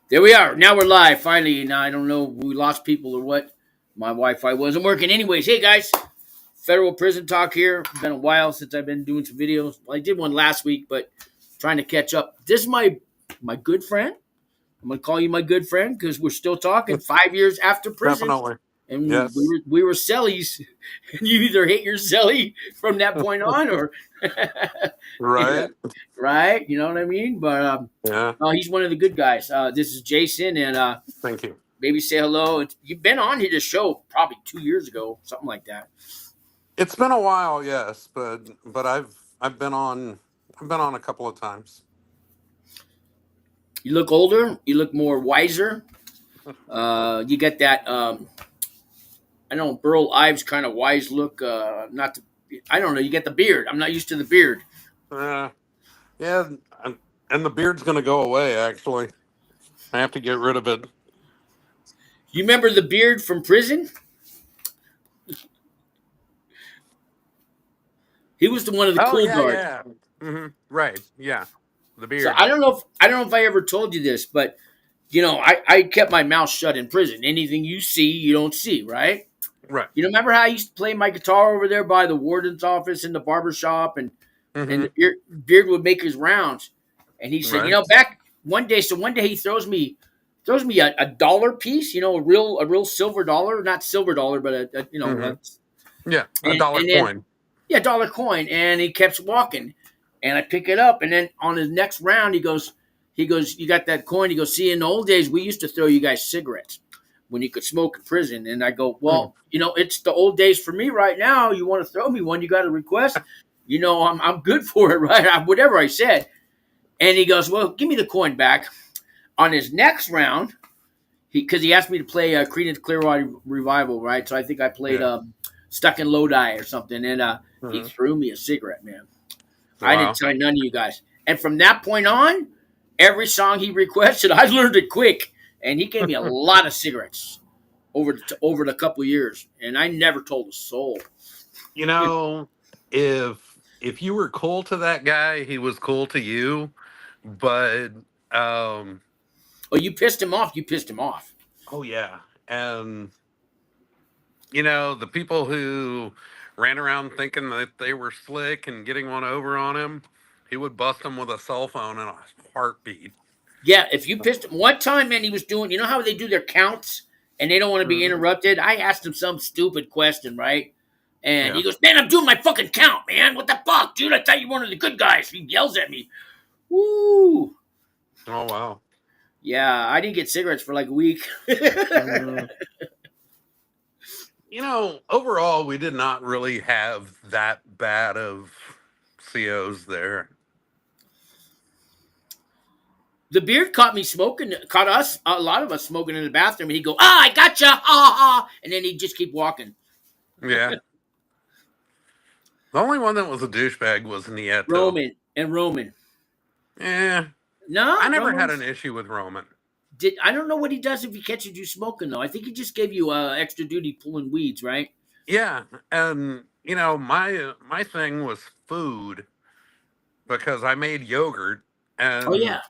There we are. Now we're live. Finally, now I don't know if we lost people or what. My Wi-Fi wasn't working. Anyways, hey guys, federal prison talk here. Been a while since I've been doing some videos. Well, I did one last week, but trying to catch up. This is my good friend. I'm gonna call you my good friend because we're still talking 5 years after prison, Definitely. and we Yes. were we were cellies. And you either hate your cellie from that point on, or yeah, Right. right. You know what I mean? But Yeah. no, he's one of the good guys. This is Jason, and Thank you. maybe say hello. You've been on here to show probably 2 years ago, something like that. It's been a while, yes, but I've been on a couple of times. You look older. You look more wiser. You get that. I know Burl Ives kind of wise look. Not to, I don't know. You get the beard. I'm not used to the beard. Uh, yeah, and the beard's going to go away. Actually, I have to get rid of it. You remember the beard from prison? He was the one of the Oh cool yeah, guards. yeah. Right. Yeah. The So beard. I don't know if I ever told you this, but I kept my mouth shut in prison. Anything you see, you don't see, right? Right. Remember how I used to play my guitar over there by the warden's office in the barber shop, and Mm-hmm. the beard would make his rounds. And he said, Right. back one day he throws me a dollar piece, a real silver dollar, not silver dollar, but Mm-hmm. Yeah. A dollar and then coin. yeah, dollar coin, and he keeps walking, and I pick it up, and then on his next round, he goes, you got that coin? He goes, see, in the old days, we used to throw you guys cigarettes when you could smoke in prison, and I go, Mm. well, it's the old days for me right now. You want to throw me one? You got a request? I'm good for it, right? Whatever I said, and he goes, well, give me the coin back. On his next round, because he asked me to play Creedence Clearwater Revival, right? So I think I played Yeah. Stuck in Lodi or something, and he Hmm. threw me a cigarette, man. I didn't Wow. tell none of you guys. And from that point on, every song he requested, I learned it quick, and he gave me a lot of cigarettes over the couple of years, and I never told a soul. You know, if you were cool to that guy, he was cool to you. But um, Oh, you pissed him off. You pissed him off. oh yeah, and the people who ran around thinking that they were slick and getting one over on him, he would bust them with a cell phone in a heartbeat. Yeah, if you pissed him one time, man, he was doing. You know how they do their counts, and they don't want to be Mhm. interrupted. I asked him some stupid question, right? And Yeah. he goes, "Man, I'm doing my fucking count, man. What the fuck, dude? I thought you were one of the good guys." He yells at me. Woo! Oh wow. Yeah, I didn't get cigarettes for like a week. Mm. Overall, we did not really have that bad of COs there. The beard caught me smoking, caught us, a lot of us smoking in the bathroom, and he'd go, "Ah, I gotcha, ha ha," and then he'd just keep walking. Yeah. The only one that was a douchebag was Nieto. Roman. Yeah. I No, never had an Roman's issue with Roman. I don't know what he does if he catches you smoking though. I think he just gave you extra duty pulling weeds, right? Yeah, and my thing was food because I made yogurt, Oh and yeah,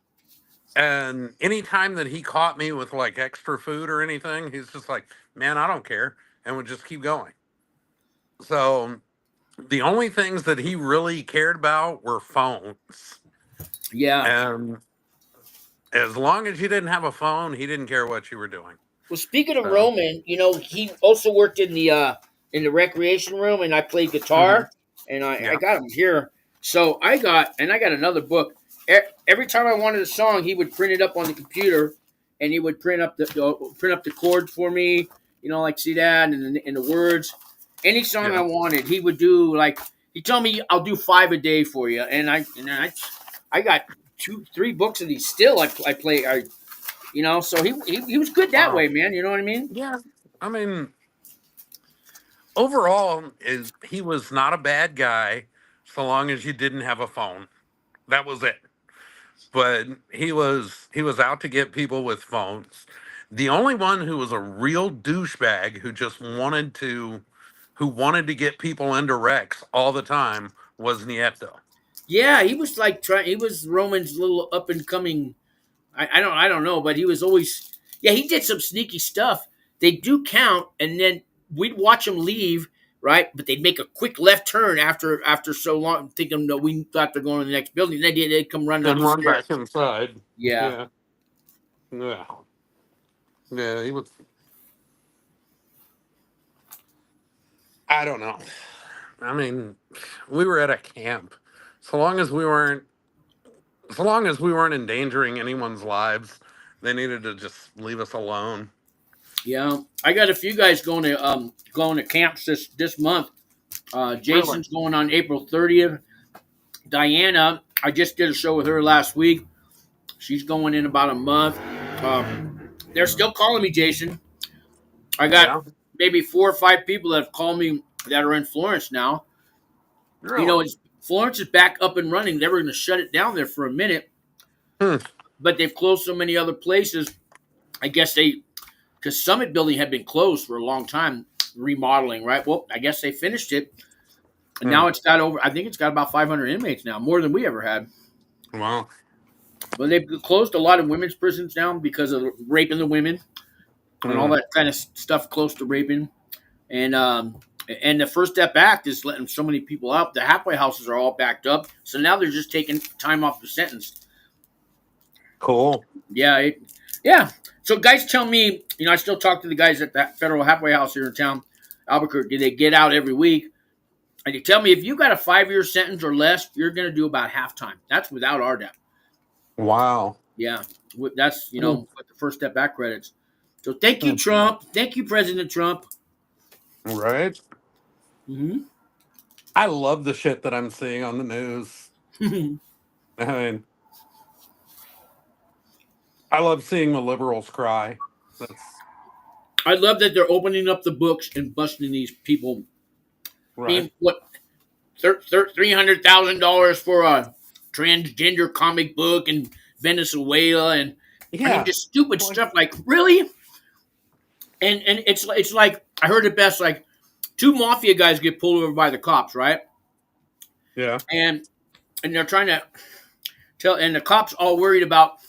and anytime that he caught me with like extra food or anything, he's just like, "Man, I don't care," and would just keep going. So the only things that he really cared about were phones, yeah. and as long as you didn't have a phone, he didn't care what you were doing. Well, speaking of So, Roman, he also worked in the recreation room, and I played mhm, guitar, and I yeah, got him here. So I got another book. Every time I wanted a song, he would print it up on the computer, and he would print up the chords for me. Like see that and the words. Any song I yeah. wanted, he would do. Like he told me, "I'll do 5 a day for you," and I got 2, 3 books of these still. I play. So he was good that Wow. way, man. You know what I mean? Yeah. I mean, overall, is he was not a bad guy so long as you didn't have a phone. That was it. But he was out to get people with phones. The only one who was a real douchebag who wanted to get people into wrecks all the time was Nieto. Yeah, he was like trying. He was Roman's little up and coming. I don't know, but he was always, yeah, he did some sneaky stuff. They do count, and then we'd watch him leave, right? But they'd make a quick left turn after so long, thinking that we thought they're going to the next building. They'd come running up And the run stairs. back inside. Yeah, Yeah. Yeah. Yeah. He was. I don't know. I mean, we were at a camp. So long as we weren't, so long as we weren't endangering anyone's lives, they needed to just leave us alone. yeah. I got a few guys going to camps this month. Really? Jason's going on April 30th. Diana, I just did a show with her last week. She's going in about a month. They're still calling me, Jason. I got Yeah. maybe 4 or 5 people that have called me that are in Florence now. Really? Florence is back up and running. They were going to shut it down there for a minute, Hmm. but they've closed so many other places. I guess because Summit Building had been closed for a long time, remodeling, right? Well, I guess they finished it, and Hmm. now I think it's got about 500 inmates now, more than we ever had. Well. But they've closed a lot of women's prisons down because of raping the women and all Hmm. that kind of stuff close to raping. And the First Step Act is letting so many people out. The halfway houses are all backed up, so now they're just taking time off the sentence. Cool. Yeah, yeah. So guys, tell me, I still talk to the guys at that federal halfway house here in town, Albuquerque. They get out every week, and they tell me if you got a 5-year sentence or less, you're going to do about half time. That's without RDAP. Wow. Yeah, that's Hmm. with the First Step Back credits. So thank you, Hmm. Trump. Thank you, President Trump. Right? Hmm. I love the shit that I'm seeing on the news. I mean, I love seeing the liberals cry. That's I love that they're opening up the books and busting these people. I right. mean, what $300,000 for a transgender comic book in Venezuela, and I mean Yeah. just stupid Like, stuff like really. And it's like I heard it best. Like 2 mafia guys get pulled over by the cops, right? yeah. And they're trying to tell, and the cops all worried about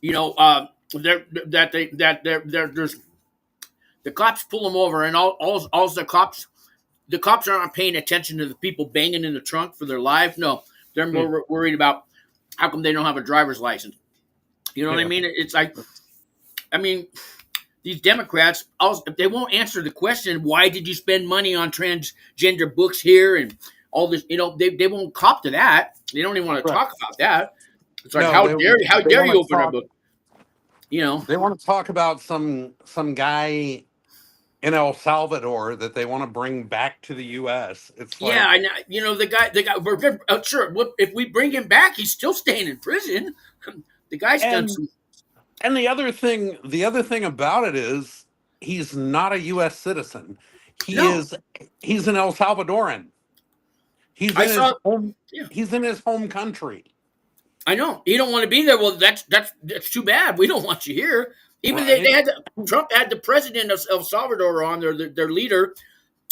they're, that they that they're there's the cops pull them over, and all the cops aren't paying attention to the people banging in the trunk for their lives. No, they're Hmm. more worried about how come they don't have a driver's license. You know what I Yeah. mean? It's like, I mean, these Democrats, if they won't answer the question, why did you spend money on transgender books here and all this? They won't cop to that. They don't even want to Right. talk about that. It's like, No, how they dare want you to open our talk book? You know? they want to talk about some guy in El Salvador that they want to bring back to the US. It's Yeah, like, and the guy. We're good. Sure. If we bring him back, he's still staying in prison. The guy's done and some. and the other thing about it is he's not a US citizen. He No, is he's an El Salvadoran. He's I in his saw. home Yeah, he's in his home country. I know. You don't want to be there. Well, that's too bad. We don't want you here. Even they Right? had Trump had the president of El Salvador on their leader,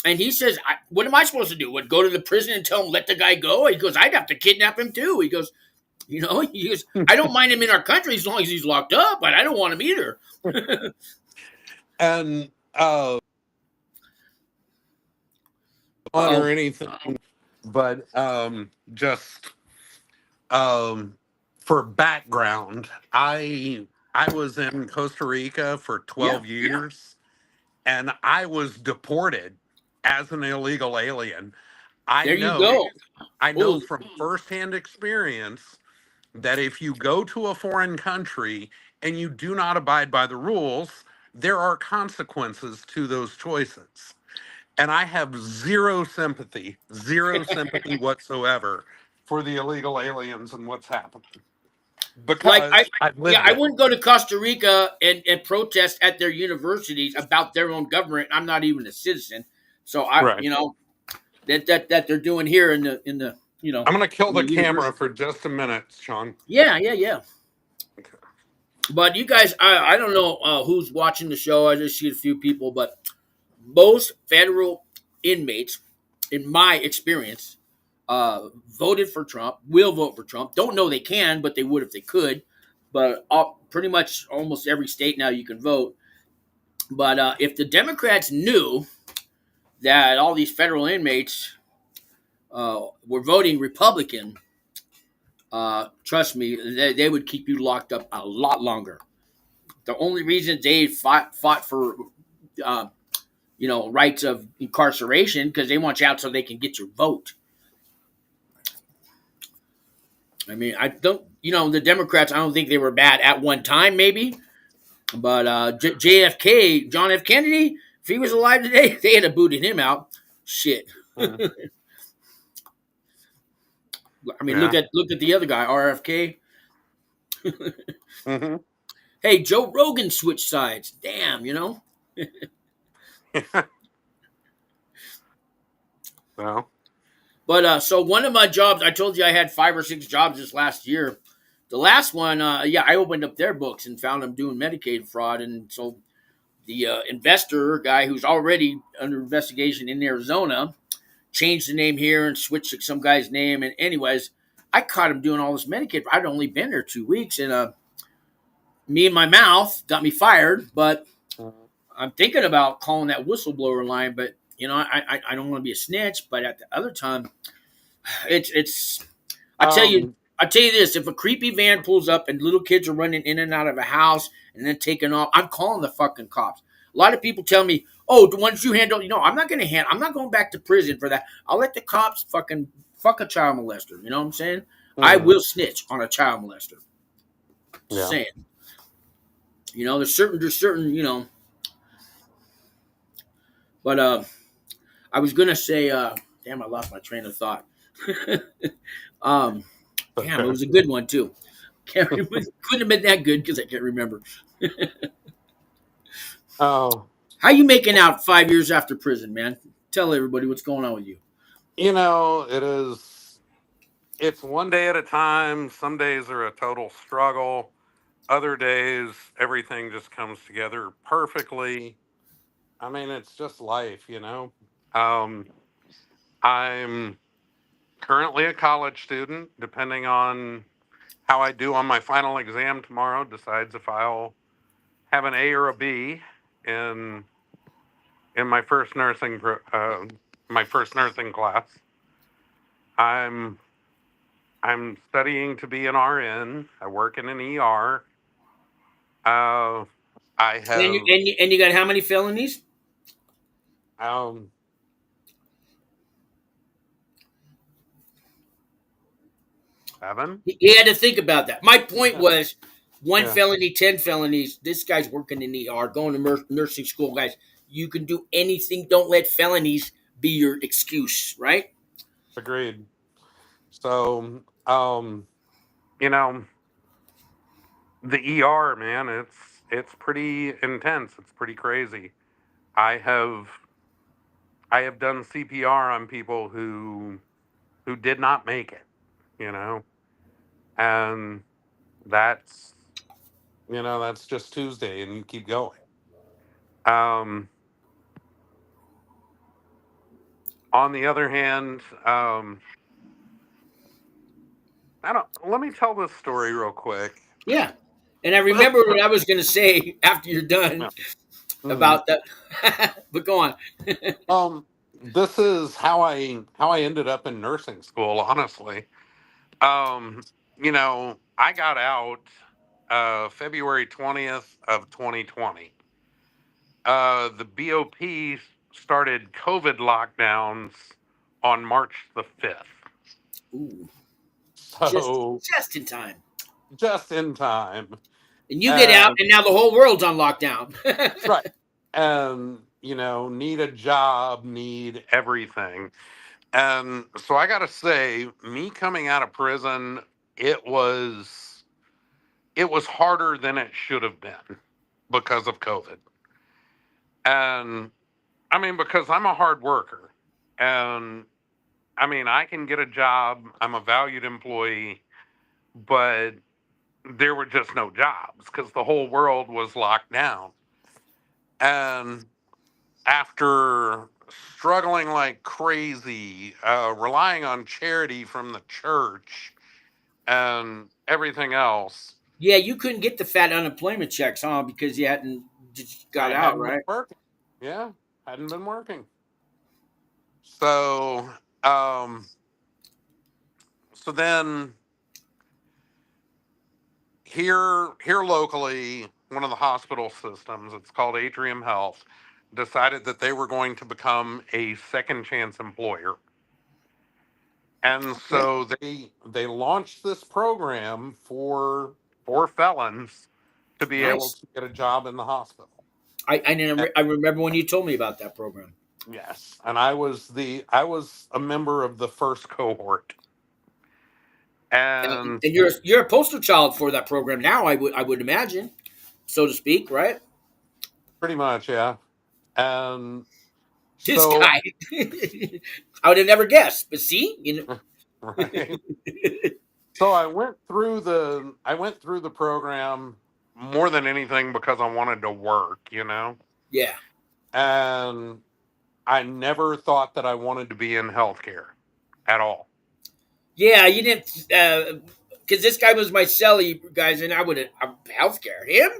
and he says, "What am I supposed to do? Would go to the prison and tell him let the guy go?" He goes, "I'd have to kidnap him too." He goes, he goes, "I don't mind him in our country as long as he's locked up, but I don't want him either." And on or Oh, anything, but just um for background, I was in Costa Rica for yeah. 12 years and I was deported as an illegal alien. I There you know go. I know Oh, from firsthand experience that if you go to a foreign country and you do not abide by the rules, there are consequences to those choices. And I have zero sympathy whatsoever for the illegal aliens and what's happening like because I've lived I it. wouldn't go to Costa Rica and protest at their universities about their own government. I'm not even a citizen, so Right. that they're doing here in the I'm going to kill in the the camera university. for just a minute, Sean. Yeah, yeah, yeah. But you guys, I don't know who's watching the show. I just see a few people, but most federal inmates, in my experience, voted for Trump. Will vote for Trump. Don't know they can, but they would if they could. but pretty much almost every state now you can vote. But if the Democrats knew that all these federal inmates were voting Republican, trust me, they would keep you locked up a lot longer. The only reason they fought for uh, rights of incarceration because they want you out so they can get your vote. I mean, I don't, the Democrats. I don't think they were bad at one time, maybe, but JFK, John F. Kennedy, if he was alive today, they had to booted him out. Shit. Mm. I mean, Yeah. look at the other guy, RFK. Hmm. Hey, Joe Rogan switched sides. Damn. So, But so one of my jobs, I told you I had 5 or 6 jobs this last year. The last one, yeah, I opened up their books and found them doing Medicaid fraud, and so the investor guy who's already under investigation in Arizona changed the name here and switched to some guy's name. And anyways, I caught him doing all this Medicaid. I'd only been there 2 weeks, and me and my mouth got me fired. But mhm. I'm thinking about calling that whistleblower line. But I don't want to be a snitch. But at the other time, it's I tell you. um, I tell you this: if a creepy van pulls up and little kids are running in and out of a house and then taking off, I'm calling the fucking cops. A lot of people tell me, "Oh, the ones you handle." I'm not going to handle. I'm not going back to prison for that. I'll let the cops fucking fuck a child molester. You know what I'm saying? I mhm. will snitch on a child molester. Just Yeah. saying. There's certain. But I was gonna say, damn, I lost my train of thought. um, damn, it Okay. was a good one too. Couldn't have been that good because I can't remember. Oh, How you making out 5 years after prison, man? Tell everybody what's going on with you. it is. It's one day at a time. Some days are a total struggle. Other days, everything just comes together perfectly. I mean, it's just life. Um, I'm currently a college student. Depending on how I do on my final exam tomorrow, decides if I'll have an A or a B in in my first nursing class. I'm I'm studying to be an RN. I work in an ER. Uh, I And you have and you, and you got how many felonies? um, 7. You had to think about that. My point was one Yeah, felony, 10 felonies. This guy's working in ER, going to nursing school, guys. You can do anything. Don't let felonies be your excuse, right? agreed. So, you know, the ER, man, it's pretty intense. It's pretty crazy. I have I have done CPR on people who did not make it, you know, and that's that's just Tuesday, and you keep going. Um, on the other hand, I don't. Let me tell this story real quick. Yeah. And I remember what I was going to say after you're Yeah. done Mhm. about that. But go on. This is how I ended up in nursing school. Honestly, I got out February 20th of 2020. The BOP started COVID lockdowns on March the 5th. Ooh, just So just in time. just in time. And you get out, And and now the whole world's on lockdown. right. And need a job, need everything. And so I gotta say, me coming out of prison, it was it was harder than it should have been because of COVID. And I mean, because I'm a hard worker. And I mean, I can get a job, I'm a valued employee, but there were just no jobs because the whole world was locked down. And after struggling like crazy, relying on charity from the church and everything else, Yeah, you couldn't get the fat unemployment checks, huh? Because you hadn't just got I out, hadn't been right? working. Yeah, hadn't been working. So, um, so then here locally, one of the hospital systems, it's called Atrium Health, decided that they were going to become a second chance employer. And Okay, so they launched this program for felons to be able nice. to get a job in the hospital. I didn't. And I remember when you told me about that program. yes, and I was a member of the first cohort. And And you're a poster child for that program now. I would imagine, so to speak, right? pretty much, yeah. And This so guy, I would have never guessed. But see, right. know, So I went through the program more than anything because I wanted to work. yeah, And I never thought that I wanted to be in healthcare at all. yeah. You didn't, because this guy was my Cellie guys, and I would have healthcare him.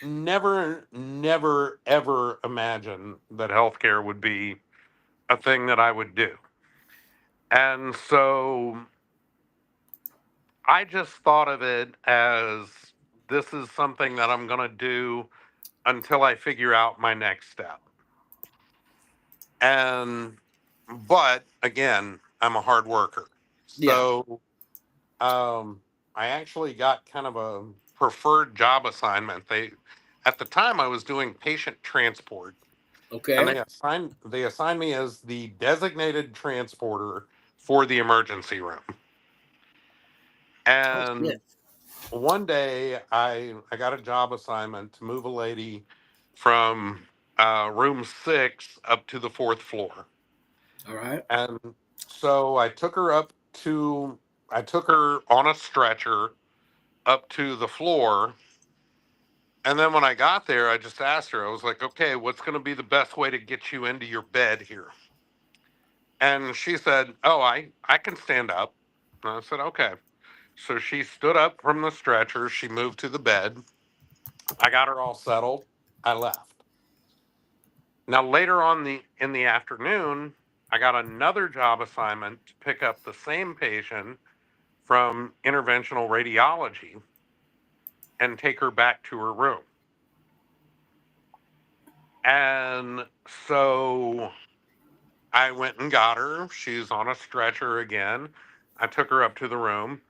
Never, ever imagined that healthcare would be a thing that I would do. And so I just thought of it as this is something that I'm going to do until I figure out my next step. And, but again, I'm a hard worker. Yeah. So um, I actually got kind of a preferred job assignment. At the time, I was doing patient transport, and Okay. they assigned me as the designated transporter for the emergency room. Oh shit. And one day, I got a job assignment to move a lady from room 6 up to the fourth floor. All right. And so I took her on a stretcher up to the floor. And then when I got there, I just asked her, I was like, okay, what's going to be the best way to get you into your bed here? And she said, oh, I can stand up. And I said, okay. So she stood up from the stretcher. She moved to the bed. I got her all settled. I left. Now, later on in the afternoon, I got another job assignment to pick up the same patient from interventional radiology and take her back to her room. And so I went and got her. She's on a stretcher again. I took her up to the room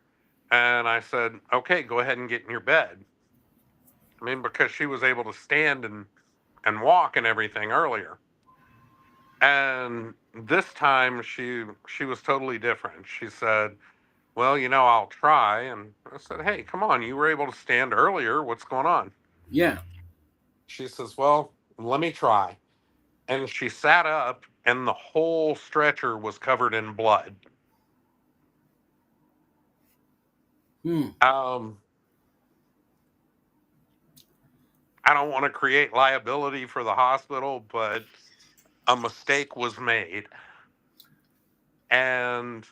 and I said, okay, go ahead and get in your bed. I mean, because she was able to stand and walk and everything earlier. And this time she was totally different. She said, well, I'll try. And I said, hey, come on, you were able to stand earlier. What's going on? Yeah. She says, well, let me try. And she sat up, and the whole stretcher was covered in blood. Hmm. Um, I don't want to create liability for the hospital, but a mistake was made. And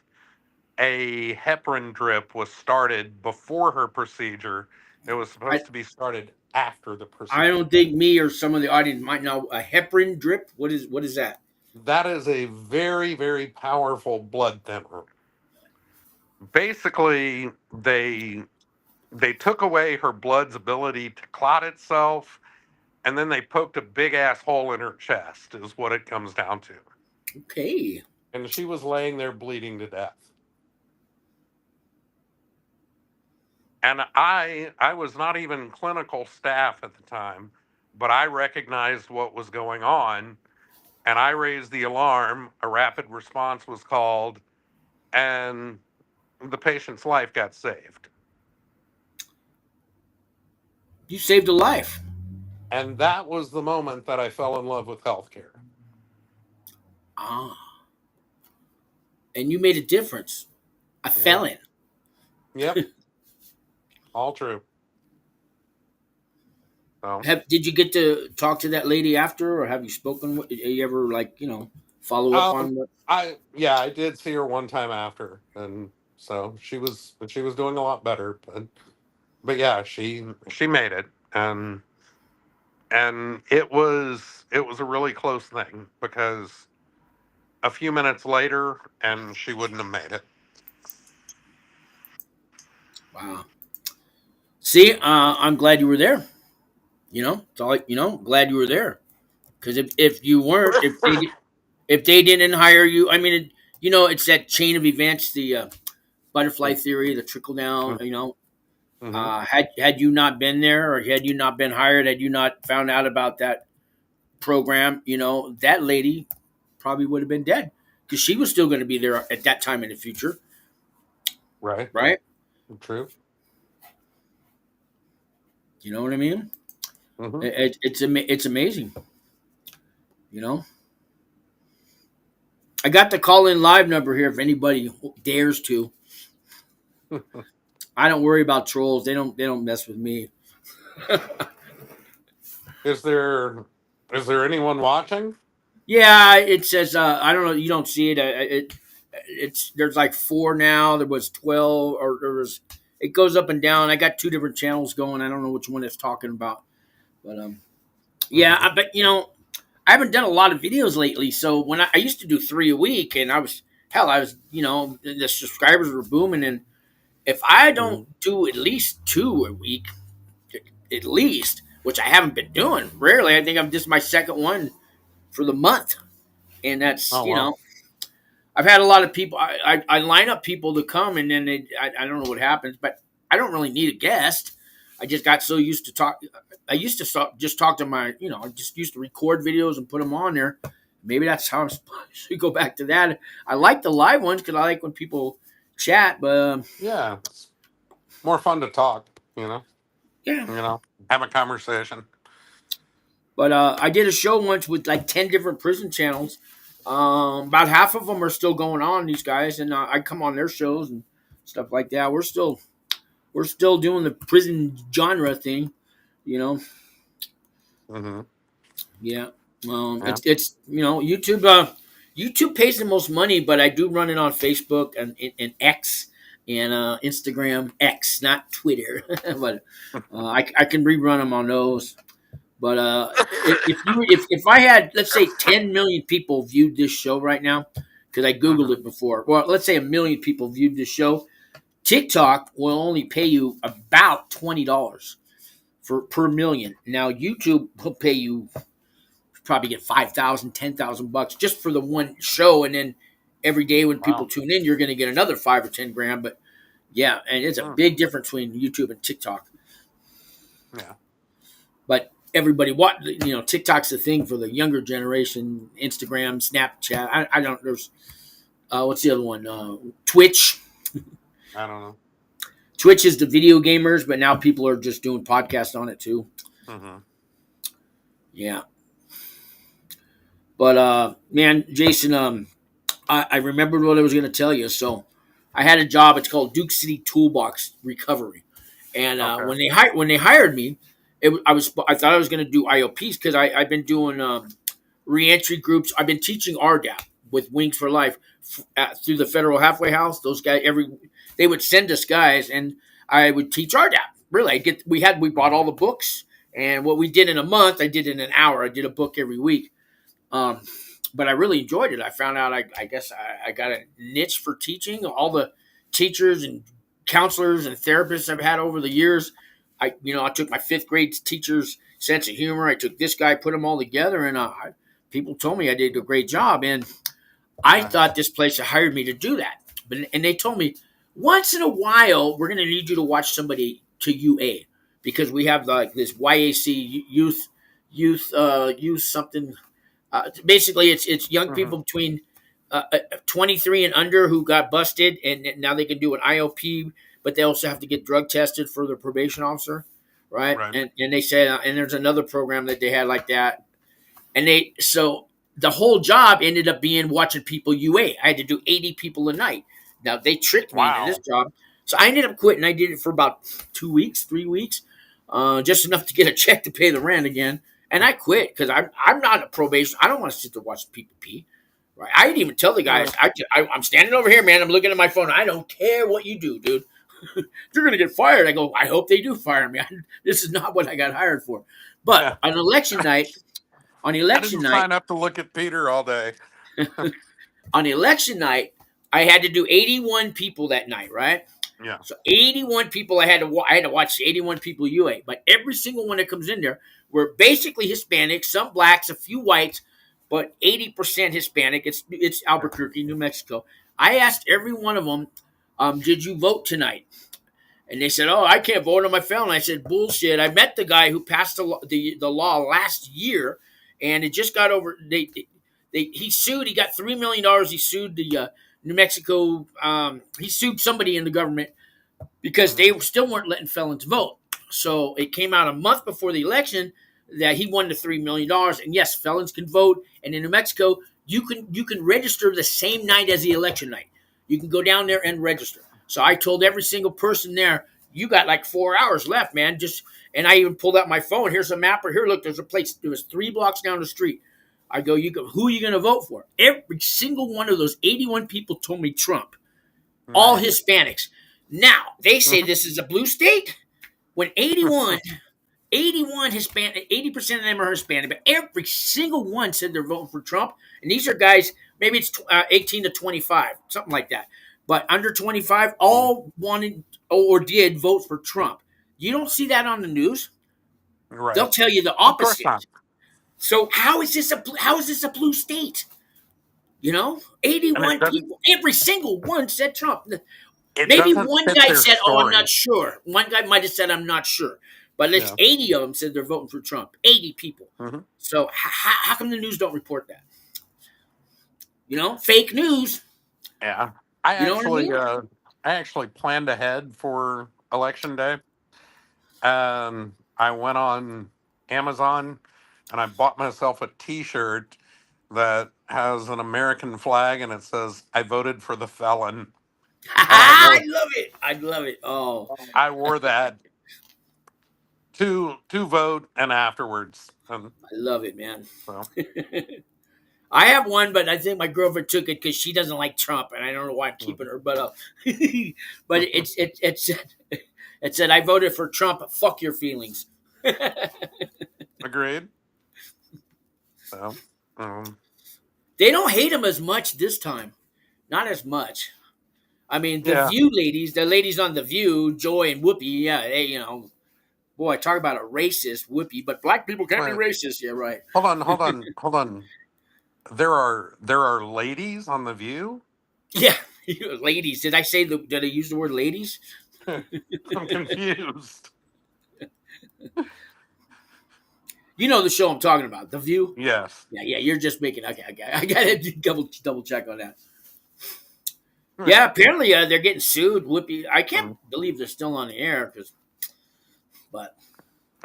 a heparin drip was started before her procedure. It was I supposed to be started after the I procedure. don't think me or some of the audience might know a heparin drip. What is that? That is a very, very powerful blood thinner. Basically, they took away her blood's ability to clot itself, and then they poked a big ass hole in her chest, is what it comes down to. Okay. And she was laying there bleeding to death. And I was not even clinical staff at the time, but I recognized what was going on, and I raised the alarm. A rapid response was called, and the patient's life got saved. You saved a life. And that was the moment that I fell in love with healthcare. Ah. And you made a difference. A Yeah. felon. Yep. All true. So Did you get to talk to that lady after, or have you spoken? You ever follow up um on what? I yeah, I did see her one time after, and So she was doing a lot better, but yeah, she made it, and it was a really close thing because a few minutes later, and she wouldn't have made it. Wow. See, I'm glad you were there. It's all glad you were there. Because if you weren't, if they didn't hire you, I mean, it's that chain of events, the butterfly theory, the trickle down. Mm-hmm. Had you not been there, or had you not been hired, had you not found out about that program, that lady probably would have been dead because she was still going to be there at that time in the future, Right. right? True. You know what I mean? Mm-hmm. It's amazing. You know, I got the call in live number here if anybody dares to. I don't worry about trolls. They don't mess with me. Is there anyone watching? Yeah, it says I don't know. You don't see it. It's there's like four now. There was 12, or there was. It goes up and down. I got two different channels going. I don't know which one it's talking about, but yeah. Mm-hmm. But I haven't done a lot of videos lately. So when I used to do three a week, and I was the subscribers were booming, and if I don't Mm-hmm. do at least two a week, at least, which I haven't been doing, rarely. I think I'm just my second one for the month, and that's Oh wow. I've had a lot of people. I line up people to come, and then I don't know what happens, but I don't really need a guest. I just got so used to talk. I used to just talk to my, I just used to record videos and put them on there. Maybe that's how I'm supposed to go back to that. I like the live ones because I like when people chat, but Yeah, it's more fun to talk. yeah. You know, have a conversation. But I did a show once with like 10 different prison channels. About half of them are still going on. These guys, and I come on their shows and stuff like that. We're still doing the prison genre thing, you know. Mm-hmm. Yeah. Yeah. It's YouTube. YouTube pays the most money, but I do run it on Facebook and X and Instagram X, not Twitter. But I can rerun them on those. But if I had, let's say, 10 million people viewed this show right now, because I googled Mm-hmm. it before. Well, let's say 1 million people viewed this show. TikTok will only pay you about $20 for per million. Now YouTube will pay you probably get 5,000, 10,000 bucks just for the one show, and then every day when people Wow. tune in, you're going to get another 5 or 10 grand. But yeah, and it's a Mm. big difference between YouTube and TikTok. Yeah. But everybody, TikTok's the thing for the younger generation. Instagram, Snapchat. I don't. There's what's the other one? Twitch. I don't know. Twitch is the video gamers, but now people are just doing podcasts on it too. Mm-hmm. Yeah. But man, Jason, I remembered what I was going to tell you. So I had a job. It's called Duke City Toolbox Recovery, and Okay. when they hired me, I thought I was going to do IOPs because I've been doing reentry groups. I've been teaching RDAP with Wings for Life through the Federal Halfway House. Those guys they would send us guys, and I would teach RDAP. Really, we bought all the books, and what we did in a month, I did in an hour. I did a book every week. Um, but I really enjoyed it. I found out I guess I got a niche for teaching. All the teachers and counselors and therapists I've had over the years, I took my fifth grade teacher's sense of humor. I took this guy, put them all together, and people told me I did a great job. And I thought Nice. this place had hired me to do that, and they told me once in a while we're going to need you to watch somebody to UA because we have like this YAC youth something. Basically, it's young Mm-hmm. people between 23 and under who got busted, and now they can do an IOP, but they also have to get drug tested for their probation officer, right? Right. And they said, and there's another program that they had like that, and so the whole job ended up being watching people UA. I had to do 80 people a night. Now they tricked me into this Wow. job, so I ended up quitting. I did it for about 2 weeks, 3 weeks, just enough to get a check to pay the rent again. And I quit because I'm not a probation. I don't want to sit there watching people pee. Right. I didn't even tell the guys. I'm standing over here, man. I'm looking at my phone. I don't care what you do, dude. You're gonna get fired. I go. I hope they do fire me. This is not what I got hired for. But Yeah. on I election didn't night, sign up to look at Peter all day. on election night, I had to do 81 people that night, right? Yeah. So 81 people I had to watch 81 people UA, but every single one that comes in there were basically Hispanic, some blacks, a few whites, but 80% Hispanic. It's Yeah. Albuquerque, New Mexico. I asked every one of them, "Did you vote tonight?" And they said, "Oh, I can't vote on my felon." I said, "Bullshit! I met the guy who passed the law last year, and it just got over. He sued. He got $3 million. He sued the New Mexico. He sued somebody in the government because Mhm. they still weren't letting felons vote. So it came out a month before the election that he won the $3 million. And yes, felons can vote. And in New Mexico, you can register the same night as the election night. You can go down there and register. So I told every single person there, you got like 4 hours left, man. And I even pulled out my phone. Here's a map. Or here, look, there's a place. There was 3 blocks down the street. I go, who are you going to vote for? Every single one of those 81 people told me Trump. All Nice. Hispanics. Now, they say Mhm. this is a blue state when 81 Hispanic, 80% of them are Hispanic, but every single one said they're voting for Trump. And these are guys, maybe it's 18 to 25, something like that. But under 25, all wanted or did vote for Trump. You don't see that on the news. They'll Right. tell you the Of course not. opposite. So how is this a blue state? And 81 people, every single one said Trump. it Maybe doesn't one fit guy their said, "Oh, I'm not story. sure." One guy might have said, "I'm not sure," but it's Yeah. 80 of them said they're voting for Trump. 80 people. Hmm. So how come the news don't report that? Fake news. Yeah. I You know what I actually mean? uh I actually planned ahead for election day. I went on Amazon and I bought myself a t-shirt that has an American flag and it says I voted for the felon. And I love it. I love it. Oh, I wore that to vote and afterwards. And I love it, man. so I have one, but I think my girlfriend took it because she doesn't like Trump, and I don't know why I'm keeping mhm. her butt up. But it said I voted for Trump. Fuck your feelings. Agreed. So um, They don't hate him as much this time. Not as much. I mean, yeah. the ladies on the View, Joy and Whoopi, yeah, boy, talk about a racist Whoopi, but black people can't be Wait, racist. Yeah, right. hold on. There are ladies on the View. Yeah, ladies. Did I use the word ladies? I'm confused. You know the show I'm talking about, The View. Yes. Yeah, yeah. You're just making. Okay, okay. I gotta double check on that. Hmm. Yeah, apparently they're getting sued. Whoopi, I can't Mm. believe they're still on the air but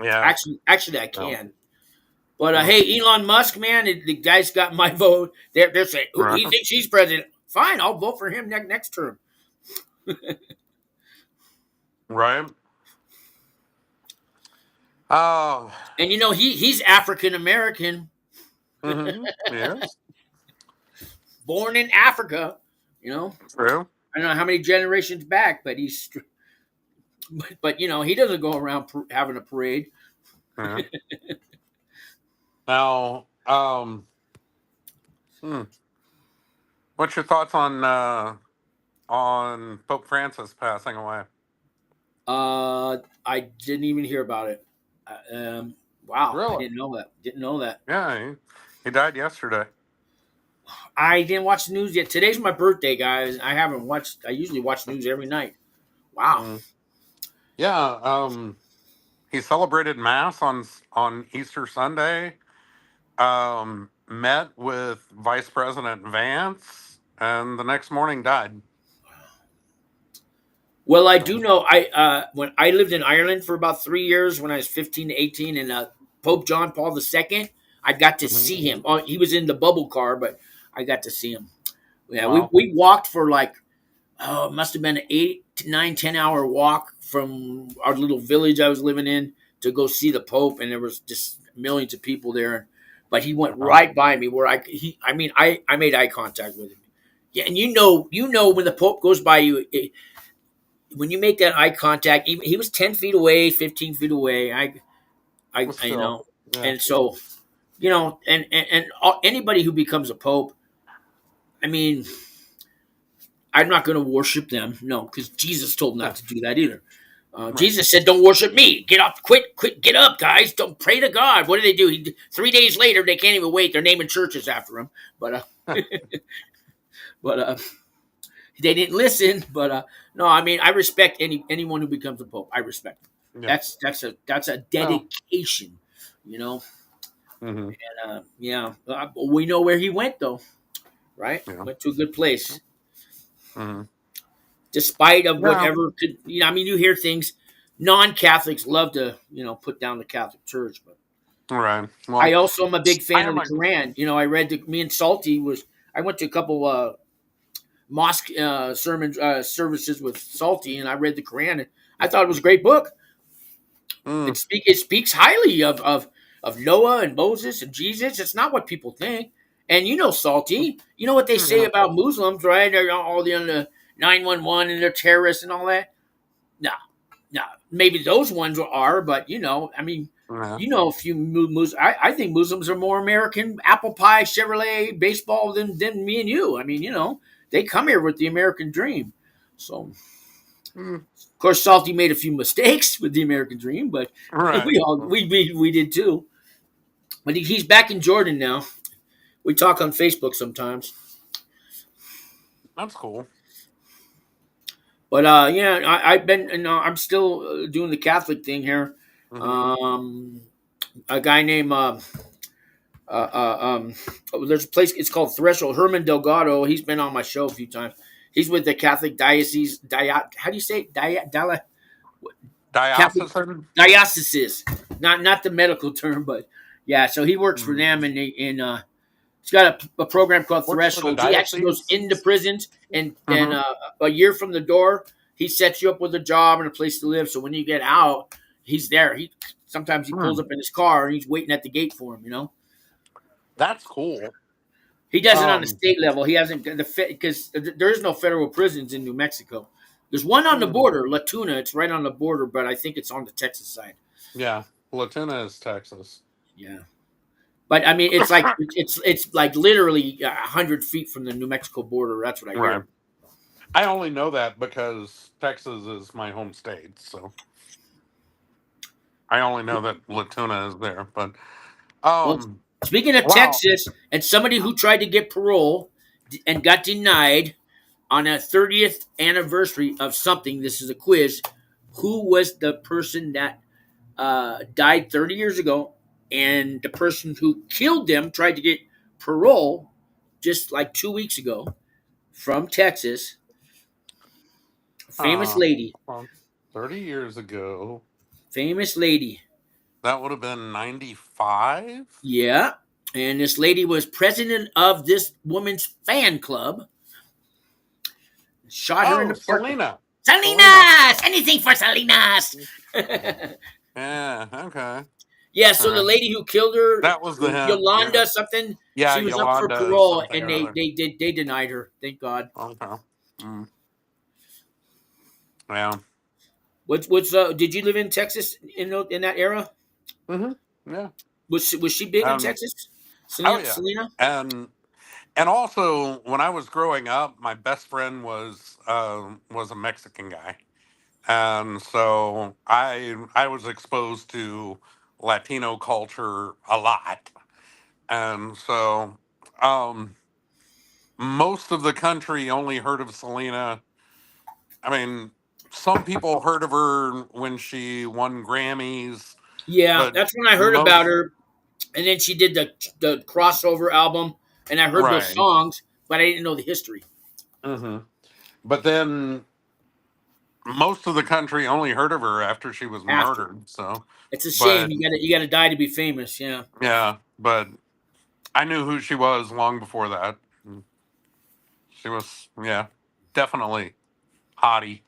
Yeah. actually I No. can. But Mm. hey, Elon Musk, man, the guy's got my vote. They're saying Right. he thinks he's president. Fine, I'll vote for him next term. Right. Oh. And he's African American, Yes. born in Africa. You know, True. I don't know how many generations back, but he doesn't go around having a parade. Yeah. Now, hmm, what's your thoughts on Pope Francis passing away? I didn't even hear about it. Wow, I Really? didn't know that. Didn't know that. Yeah. He died yesterday. I didn't watch the news yet. Today's my birthday, guys. I haven't watched. I usually watch news every night. Wow. Mm. Yeah. He celebrated Mass on Easter Sunday. Met with Vice President Vance, and the next morning died. Well, I do So, know. When I lived in Ireland for about 3 years, when I was 15 to 18, and Pope John Paul II, I got to mhm. see him. Oh, he was in the bubble car, but I got to see him. Yeah, we, Wow. we walked for like, it must have been an 8 to 9 10 hour walk from our little village I was living in to go see the Pope, and there was just millions of people there. but he went Uh, right by me where I made eye contact with him. Yeah, and you know when the Pope goes by you, when you make that eye contact, even he was 10 feet away, 15 feet away. well, I still, yeah, and so anybody who becomes a pope, I mean, I'm not going to worship them, no, because Jesus told not yeah, to do that either. right. Jesus said, "Don't worship me. Get up, quit, get up, guys. Don't pray to God." What do they do? 3 days later, they can't even wait. They're naming churches after him. But but they didn't listen. But no, I mean, I respect anyone who becomes a pope. I respect them. Yeah. That's a Well. dedication, you know. Hmm. Yeah, we know where he went though, right? Yeah. Went to a good place, Hmm. despite of Yeah. whatever could. I mean, you hear things. Non-Catholics love to, put down the Catholic Church, but Right. I Well, also am a big I fan of am the a. Quran. I read me and Salty was. I went to a couple mosque sermon services with Salty, and I read the Quran. And I thought it was a great book. Mm, It speaks highly of Noah and Moses and Jesus. It's not what people think. And Salty, you know what they say yeah. about Muslims, right? They're all the 911 and they're terrorists and all that. No, no, maybe those ones are, but I mean, Yeah. a few Muslims. I think Muslims are more American apple pie, Chevrolet, baseball than me and you. I mean, they come here with the American dream. So, Mm, of course, Salty made a few mistakes with the American dream, but right. we did too. But he's back in Jordan now. We talk on Facebook sometimes. That's cool. But yeah, I've been, I'm still doing the Catholic thing here. Hmm. Um, a guy named there's a place. It's called Threshold. Herman Delgado. He's been on my show a few times. He's with the Catholic diocese. How do you say it? Catholic Diocesan. diocese. Not the medical term, but yeah. So he works for Mm. them, and he's got a program called Works for the Threshold. He actually goes diocese. into prisons, and Hmm. a year from the door, he sets you up with a job and a place to live. So when you get out, he's there. He sometimes he pulls Mm. up in his car and he's waiting at the gate for him. That's cool. He does it on the Um. state level. He hasn't because there is no federal prisons in New Mexico. There's one on the Mm, border, La Tuna. It's right on the border, but I think it's on the Texas side. yeah. Latuna is Texas. Yeah, but I mean, it's like literally 100 feet from the New Mexico border. That's what I Right. hear. I only know that because Texas is my home state, so I only know that Latuna is there. But Well, um, speaking of wow. Texas, and somebody who tried to get parole and got denied on a 30th anniversary of something. This is a quiz. Who was the person that died 30 years ago, and the person who killed them tried to get parole just like 2 weeks ago from Texas? Famous Uh, lady. well, 30 years ago, Famous lady. that would have been 95. Yeah. And this lady was president of this woman's fan club. Shot her in Oh, the parking lot. Selena. Selena. Salinas! Anything for Salinas! Yeah, okay. Yeah, so the Uh, lady who killed her, that was the hint. Yeah. Yolanda something, Yeah, she was up for Yolanda is parole, something and or other. they denied her. Thank God. Okay. Mm, yeah. What's did you live in Texas in that era? Hmm. Yeah. Was she big in Um, Texas? oh, Selena? yeah. Selena? And also, when I was growing up, my best friend was a Mexican guy. And so I was exposed to Latino culture a lot. And so um, most of the country only heard of Selena. I mean, some people heard of her when she won Grammys, Yeah, but that's when I heard about most her. And then she did the crossover album, and I heard those right. songs, but I didn't know the history. Hmm. But then most of the country only heard of her after she was After, murdered. So, it's a shame. but You gotta die to be famous. Yeah. yeah, but I knew who she was long before that. She was, yeah, definitely hottie.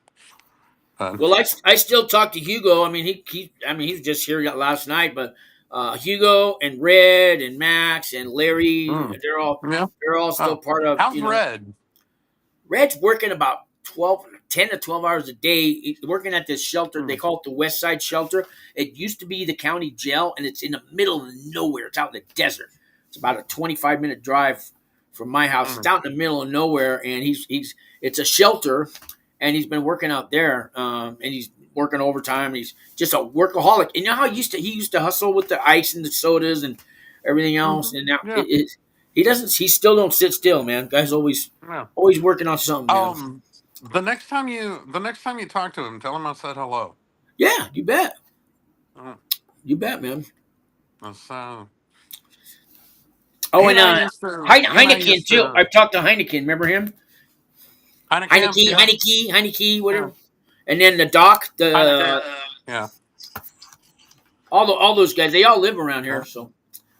Well, I still talk to Hugo. I mean, he I mean, he was just here last night, but Hugo and Red and Max and Larry. Mm. They're all Yeah. they're all still Oh, part of, how's Red? Red's working about 10 to 12 hours a day. He's working at this shelter. They Mm. call it the West Side Shelter. It used to be the county jail, and it's in the middle of nowhere. It's out in the desert. It's about a 25-minute drive from my house. It's Mm. out in the middle of nowhere, and he's it's a shelter, and he's been working out there, and he's working overtime. He's just a workaholic. And you know how he used to hustle with the ice and the sodas and everything else, Mhm. and now Yeah. he doesn't. He still don't sit still, man. Guy's Yeah. always working on something, man. The next time you talk to him, tell him I said hello. Yeah, you bet. Mm. You bet, man. That's, Oh, and he and I Heineken used too. to I've talked to Heineken. Remember him? Heineken. Yeah. Heineke, Yeah. whatever. And then the doc, Heineken. Yeah. all those guys. They all live around Yeah. here, so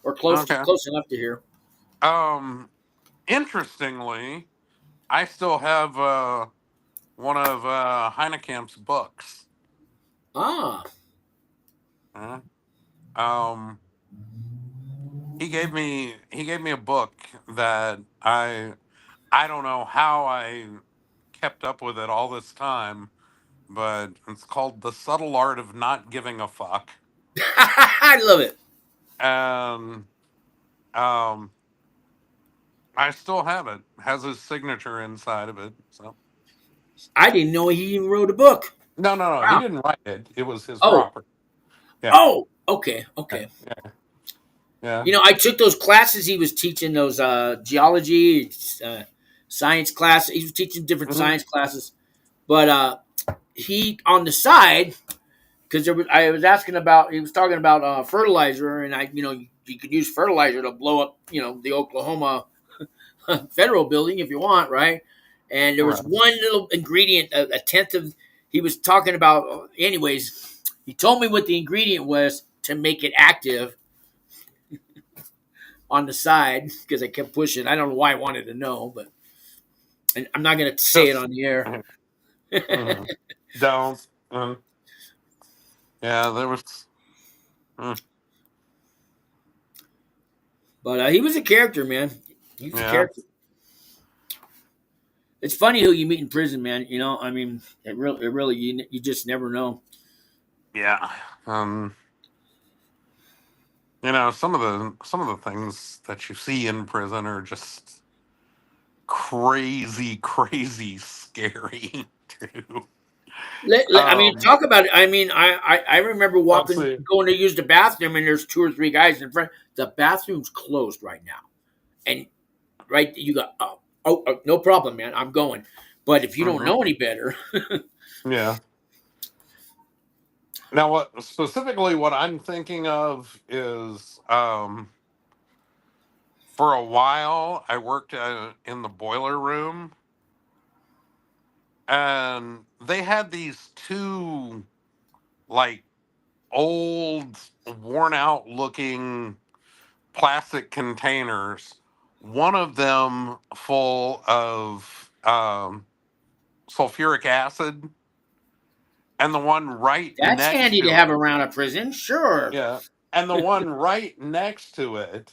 or close Okay. close enough to here. Um. Interestingly, I still have one of Heineken's books. Ah, Uh, um. He gave me a book that I don't know how I kept up with it all this time, but it's called The Subtle Art of Not Giving a Fuck. I love it. And um I still have it. Has his signature inside of it. So I didn't know he even wrote a book. no, he Wow. didn't write it. It was his Oh, property. Yeah. oh, okay, Yeah. okay. Yeah. Yeah. I took those classes he was teaching, those geology, science class. He was teaching different Hmm. science classes, but he on the side, because I was asking about, he was talking about fertilizer, and you could use fertilizer to blow up, the Oklahoma federal building if you want, right? And there was Right. one little ingredient, a tenth of, he was talking about. Anyways, he told me what the ingredient was to make it active on the side because I kept pushing. I don't know why I wanted to know, but and I'm not going to say it Just on the air. mhm. Don't. Yeah, there was. mm, But he was a character, man. He was a yeah. character. It's funny who you meet in prison, man. I mean, it really, you just never know. Yeah. Um. Some of the things that you see in prison are just crazy, crazy scary too. I mean, Um. talk about it. I mean, I remember Let's walking, see. going to use the bathroom, and there's two or three guys in front. The bathroom's closed right now, and right, you got no problem, man. I'm going. But if you don't Hmm. know any better, Yeah. Now, what I'm thinking of is, for a while I worked in the boiler room, and they had these two like old, worn out looking plastic containers. One of them full of sulfuric acid, and the one right that's next handy to to have it. around a prison. Sure. Yeah, and the one right next to it.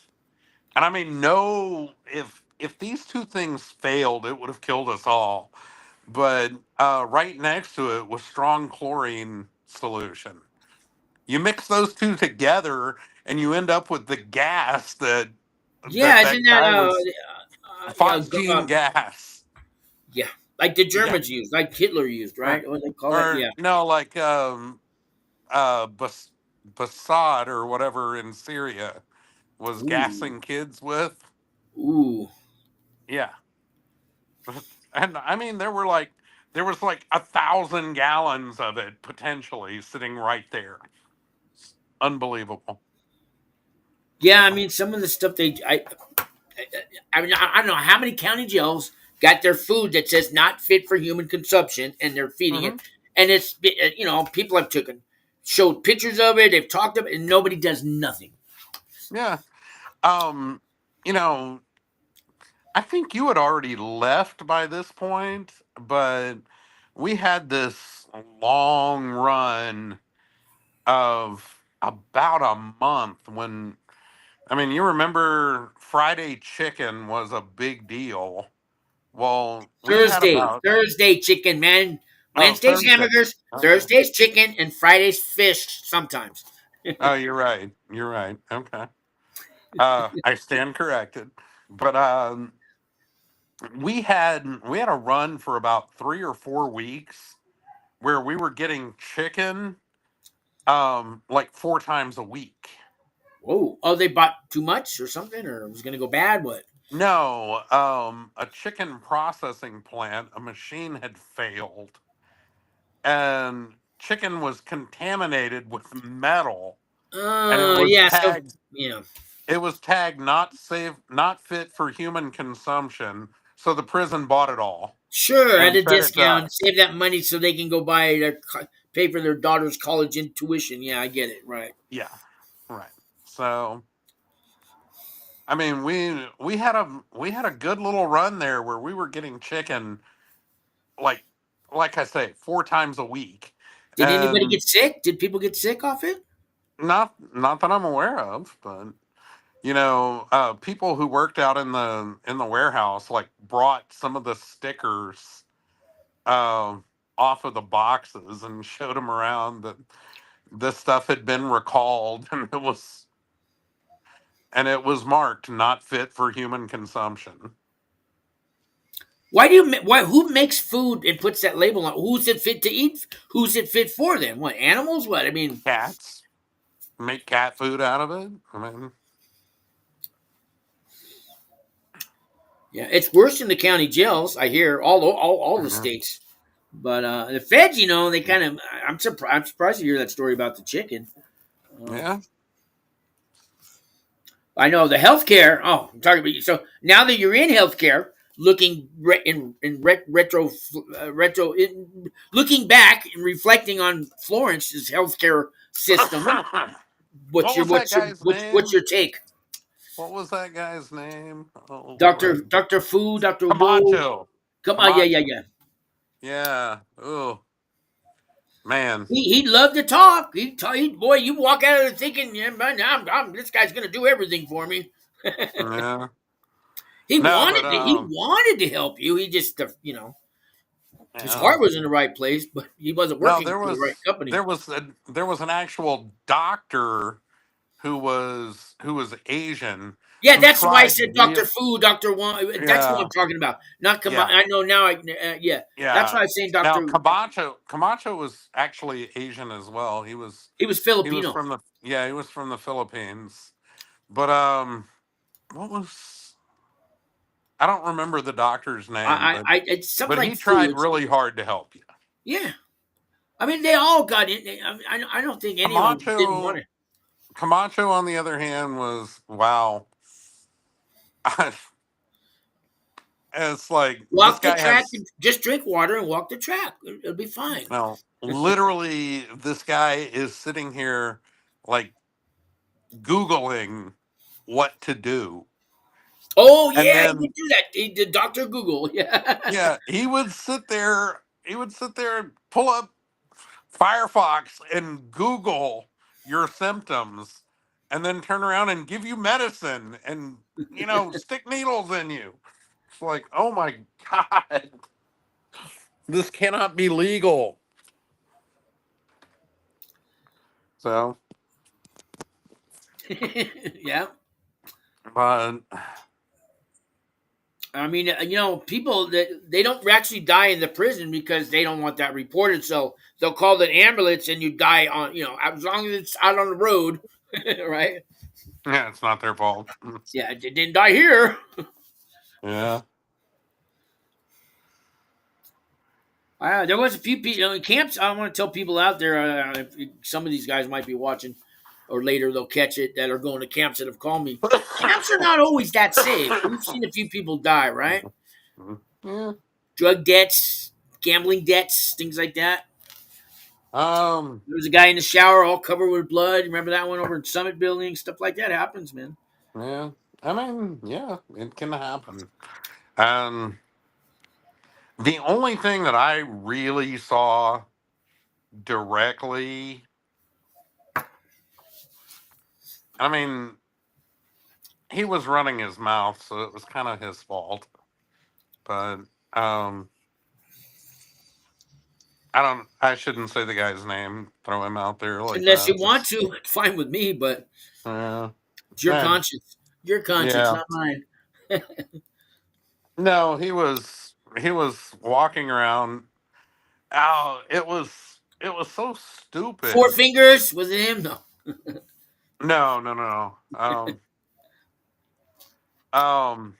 And I mean, no, if these two things failed, it would have killed us all. But right next to it was strong chlorine solution. You mix those two together, and you end up with the gas that Yeah, that isn't that guy was phosgene gas. yeah, like the Yeah, Germans used, like Hitler used, right. right? What they call that? Or Yeah. no, like Basad or whatever in Syria was Ooh, gassing kids with. ooh. Yeah. And I mean, there was like 1,000 gallons of it potentially sitting right there. Unbelievable. Yeah, I So, mean, some of the stuff I mean, I don't know how many county jails got their food that says not fit for human consumption, and they're feeding it, mhm. and people have showed pictures of it, they've talked about it, and nobody does nothing. Yeah. Um, you know, I think you had already left by this point, but we had this long run of about a month when, I mean, you remember Friday chicken was a big deal. Well, we had about, Thursday chicken, man. oh, Wednesdays Thursday. hamburgers, Okay. Thursdays chicken, and Fridays fish sometimes. Oh, you're right. You're right. Okay. I stand corrected. But we had a run for about 3 or 4 weeks where we were getting chicken like 4 times a week. Whoa! Oh, they bought too much or something, or it was gonna go bad. What? No, a chicken processing plant, a machine had failed and chicken was contaminated with metal and Yeah. So yeah, it was tagged not safe, not fit for human consumption. So the prison bought it all sure, at and a fed it to discount, us. save that money so they can go buy pay for their daughter's college tuition. Yeah, I get it. Right. Yeah, right. So I mean, we had a good little run there where we were getting chicken like like I say 4 times a week, Did anybody and get sick? Did people get sick off it? not that I'm aware of, but people who worked out in the warehouse like brought some of the stickers uh, off of the boxes and showed them around that this stuff had been recalled and it was marked not fit for human consumption. Why do you? Why? Who makes food and puts that label on? Who's it fit to eat? Who's it fit for? Then what? Animals? What? I mean, Cats make cat food out of it. I mean, yeah, it's worse in the county jails. I hear all the mhm. states, but the feds, they kind of. I'm surprised. I'm surprised to hear that story about the chicken. Uh, Yeah, I know the healthcare. Oh, I'm talking about. So now that you're in healthcare, looking looking back and reflecting on Florence's healthcare system. what was that guy's What's name? your take, What was that guy's name? Oh Lord, Doctor Fu, Doctor Wu? Camacho. Come on, yeah, yeah, Camacho. yeah. Yeah. Oh man. He loved to talk. Boy, you walk out of there thinking, yeah, man, this guy's gonna do everything for me. Yeah. he No, wanted but to. He wanted to help you. He just, his yeah. heart was in the right place, but he wasn't No, working there for the right was company. there was an actual doctor who was Asian Yeah, who that's why I tried said Doctor real. Fu, Doctor Wong. That's what Yeah. I'm talking about. Not come. Yeah. I know now. Yeah, that's Yeah. why I'm saying Now Doctor. Camacho was actually Asian as well. He was He was he was Filipino. from the Philippines. But what was I don't remember the doctor's name, It's something but like he Fu. tried really hard to help you. Yeah. I mean, they all got in. I don't think any of them didn't want Camacho it. Camacho on the other hand was wow. It's like this Walk the guy track has and just drink water and walk the track. It'll be fine. no literally this guy is sitting here like googling what to do. Oh And yeah, he then would do that. He did Doctor Google. Yeah. yeah, he would sit there and pull up Firefox and Google your symptoms and then turn around and give you medicine and stick needles in you. It's like, oh my God, this cannot be legal. So, Yeah. but I mean, people that they don't actually die in the prison because they don't want that reported. So they'll call the ambulance and you die on, as long as it's out on the road, right? yeah, it's not their fault. Yeah, they didn't die here. Yeah. There was a few people in camps. I want to tell people out there, if some of these guys might be watching, or later they'll catch it that are going to camps that have called me. Camps are not always that safe. We've seen a few people die, right? Yeah. Drug debts, gambling debts, things like that. Um. There was a guy in the shower all covered with blood. Remember that one over in Summit Building? Stuff like that happens, man. Yeah. I mean, yeah, it can happen. And the only thing that I really saw directly I mean, he was running his mouth, so it was kind of his fault. But um, I don't. I shouldn't say the guy's name. Throw him out there like Unless you that. want to, it's fine with me, but Uh, it's your eh, conscience. Your conscience, yeah. not mine. No, he was walking around. Oh, it was so Four stupid. fingers? Was it him? No. No, no, no, no. Um,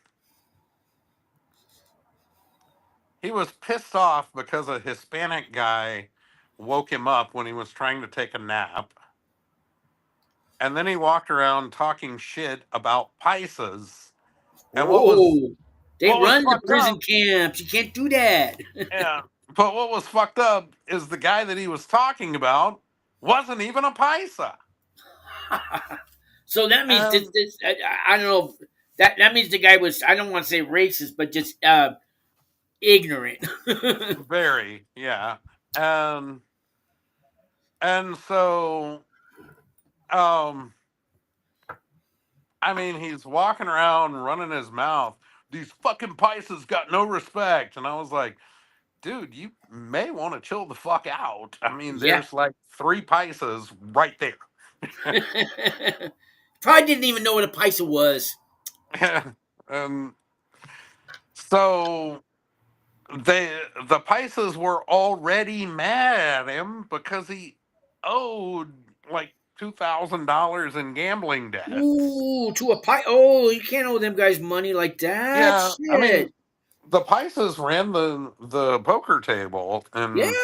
he was pissed off because a Hispanic guy woke him up when he was trying to take a nap, and then he walked around talking shit about paisas. And Oh, they what was run the fucked prison up? camps. You can't do that. Yeah, but what was fucked up is the guy that he was talking about wasn't even a paisa. So that means And I don't know. That means the guy was, I don't want to say racist, but just ignorant. very, yeah. And and so um I mean, he's walking around running his mouth. These fucking paisas got no respect. And I was like, dude, you may want to chill the fuck out. I mean, Yeah. there's like three paisas right there. Probably didn't even know what a paisa was. And so the paisas were already mad at him because he owed like $2,000 in gambling debts. Ooh, to a pie. Oh, you can't owe them guys money like that. Yeah, I Shit. mean, the Paisas ran the poker table, Yeah. and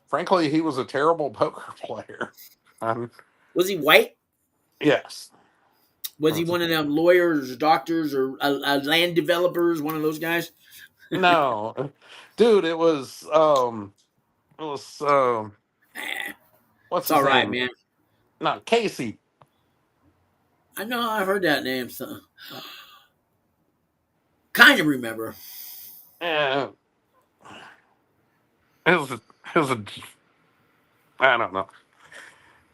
frankly, he was a terrible poker player. Um, Was he white? yes, Was he one of them lawyers, or doctors, or land developers? One of those guys? no, dude, it was Eh, what's it's his all right, name? man. No, Casey. I know I heard that name. So kind of remember. Yeah, it was a I don't know.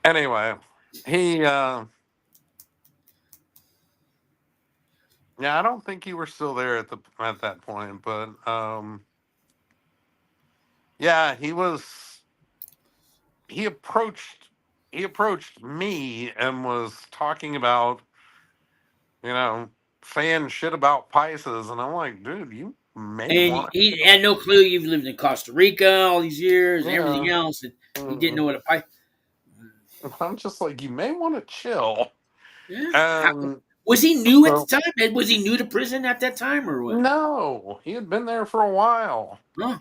Anyway, he yeah, I don't think you were still there at that point, but yeah, he approached he approached me and was talking about, you know, saying shit about Pisces, and I'm like, dude, you may And want he to had chill. no clue you've lived in Costa Rica all these years and everything Yeah. else, and he didn't know Mm. what a pie. I'm just like, you may want to chill. Yeah. And Was he new at the so, time? And was he new to prison at that time, or what? no, he had been there for a while. Huh.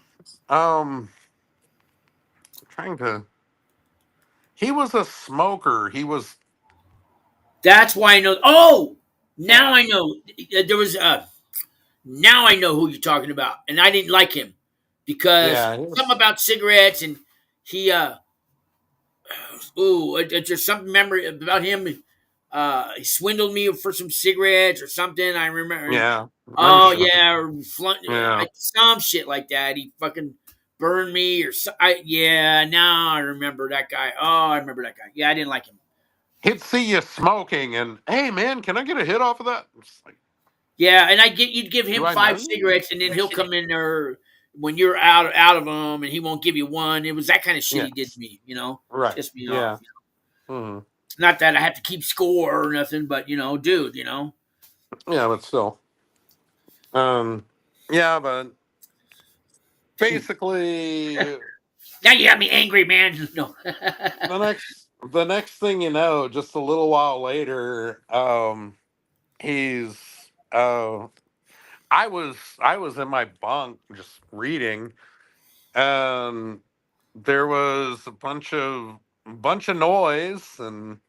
Um, trying to. He was a smoker. He was. That's why I know. Oh, now Yeah. I know. There was now I know who you're talking about, and I didn't like him because Yeah. He something was. about cigarettes, and he ooh, just some memory about him. He swindled me for some cigarettes or something. I remember. Yeah. I'm Oh sure. yeah, or Yeah. some shit like that. He fucking burned me or so, yeah. Now I remember that guy. Oh, I remember that guy. Yeah, I didn't like him. He'd see you smoking and, hey man, can I get a hit off of that? I'm just like, Yeah, and you'd give do him I know five you? cigarettes, and then he'll come in there when you're out of them, and he won't give you one. It was that kind of shit he did to Yes. me. Right. Pissed me off. Yeah. Hmm. Not that I have to keep score or nothing, but dude. Yeah, but still. Um, yeah, but basically Now you got me angry, man. No. the next thing you know, just a little while later, he's uh I was in my bunk just reading, and there was a bunch of noise, and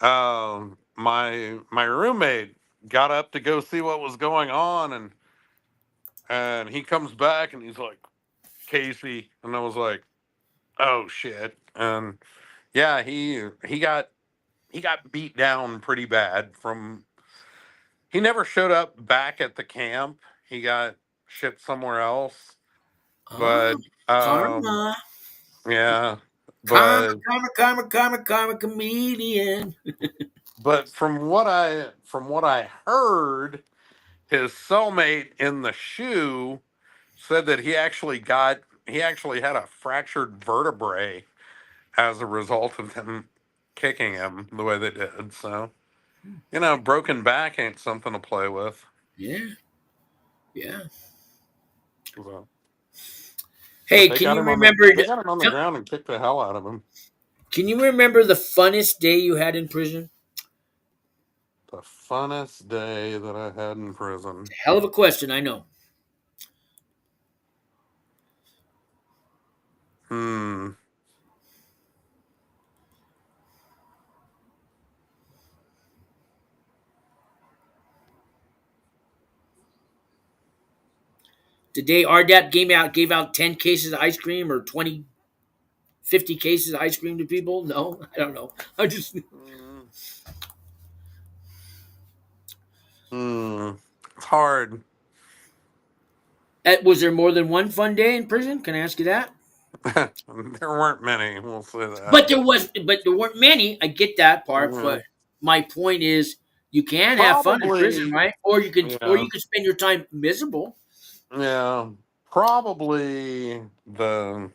my roommate got up to go see what was going on, and he comes back and he's like, Casey, and I was like, oh shit. And yeah, he got beat down pretty bad from he never showed up back at the camp. He got shipped somewhere else. Oh, But um karma. yeah. Karma, But karma, karma, karma, karma, comedian. from what I heard, his cellmate in the shoe said that he actually had a fractured vertebrae as a result of them kicking him the way they did. So, broken back ain't something to play with. Yeah, yeah. So, but Hey, they can got you him on the remember? they got him on the ground and kicked the hell out of him. Can you remember the funnest day you had in prison? The funnest day that I had in prison. Hell of a question, I know. Hmm. The day RDAP gave out 10 cases of ice cream or 20, 50 cases of ice cream to people. No, I don't know. I just Hmm. Hmm. It's hard. Was there more than one fun day in prison? Can I ask you that? There weren't many. We'll say that. But there weren't many. I get that part, but Mhm. my point is, you can have fun in prison, Probably. right? Or Yeah. you could spend your time miserable. Yeah. Probably the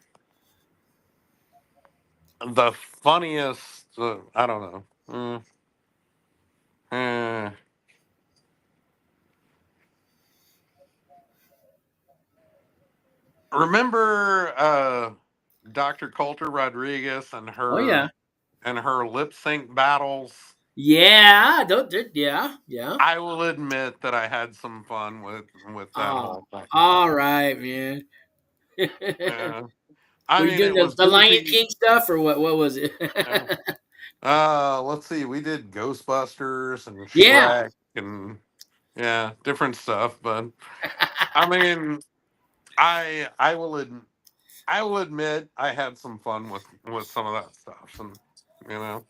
funniest. I don't know. Eh. Remember Dr. Coulter Rodriguez and Oh her yeah, lip sync battles? yeah, yeah, yeah. I will admit that I had some fun with that Ah, whole thing. all right, man. Yeah. Were I you mean, doing it was the Lion goofy. King stuff or what? What was it? Yeah. Let's see. We did Ghostbusters and Yeah, Shrek and yeah, different stuff. But I mean, I will admit I had some fun with some of that stuff, and you know,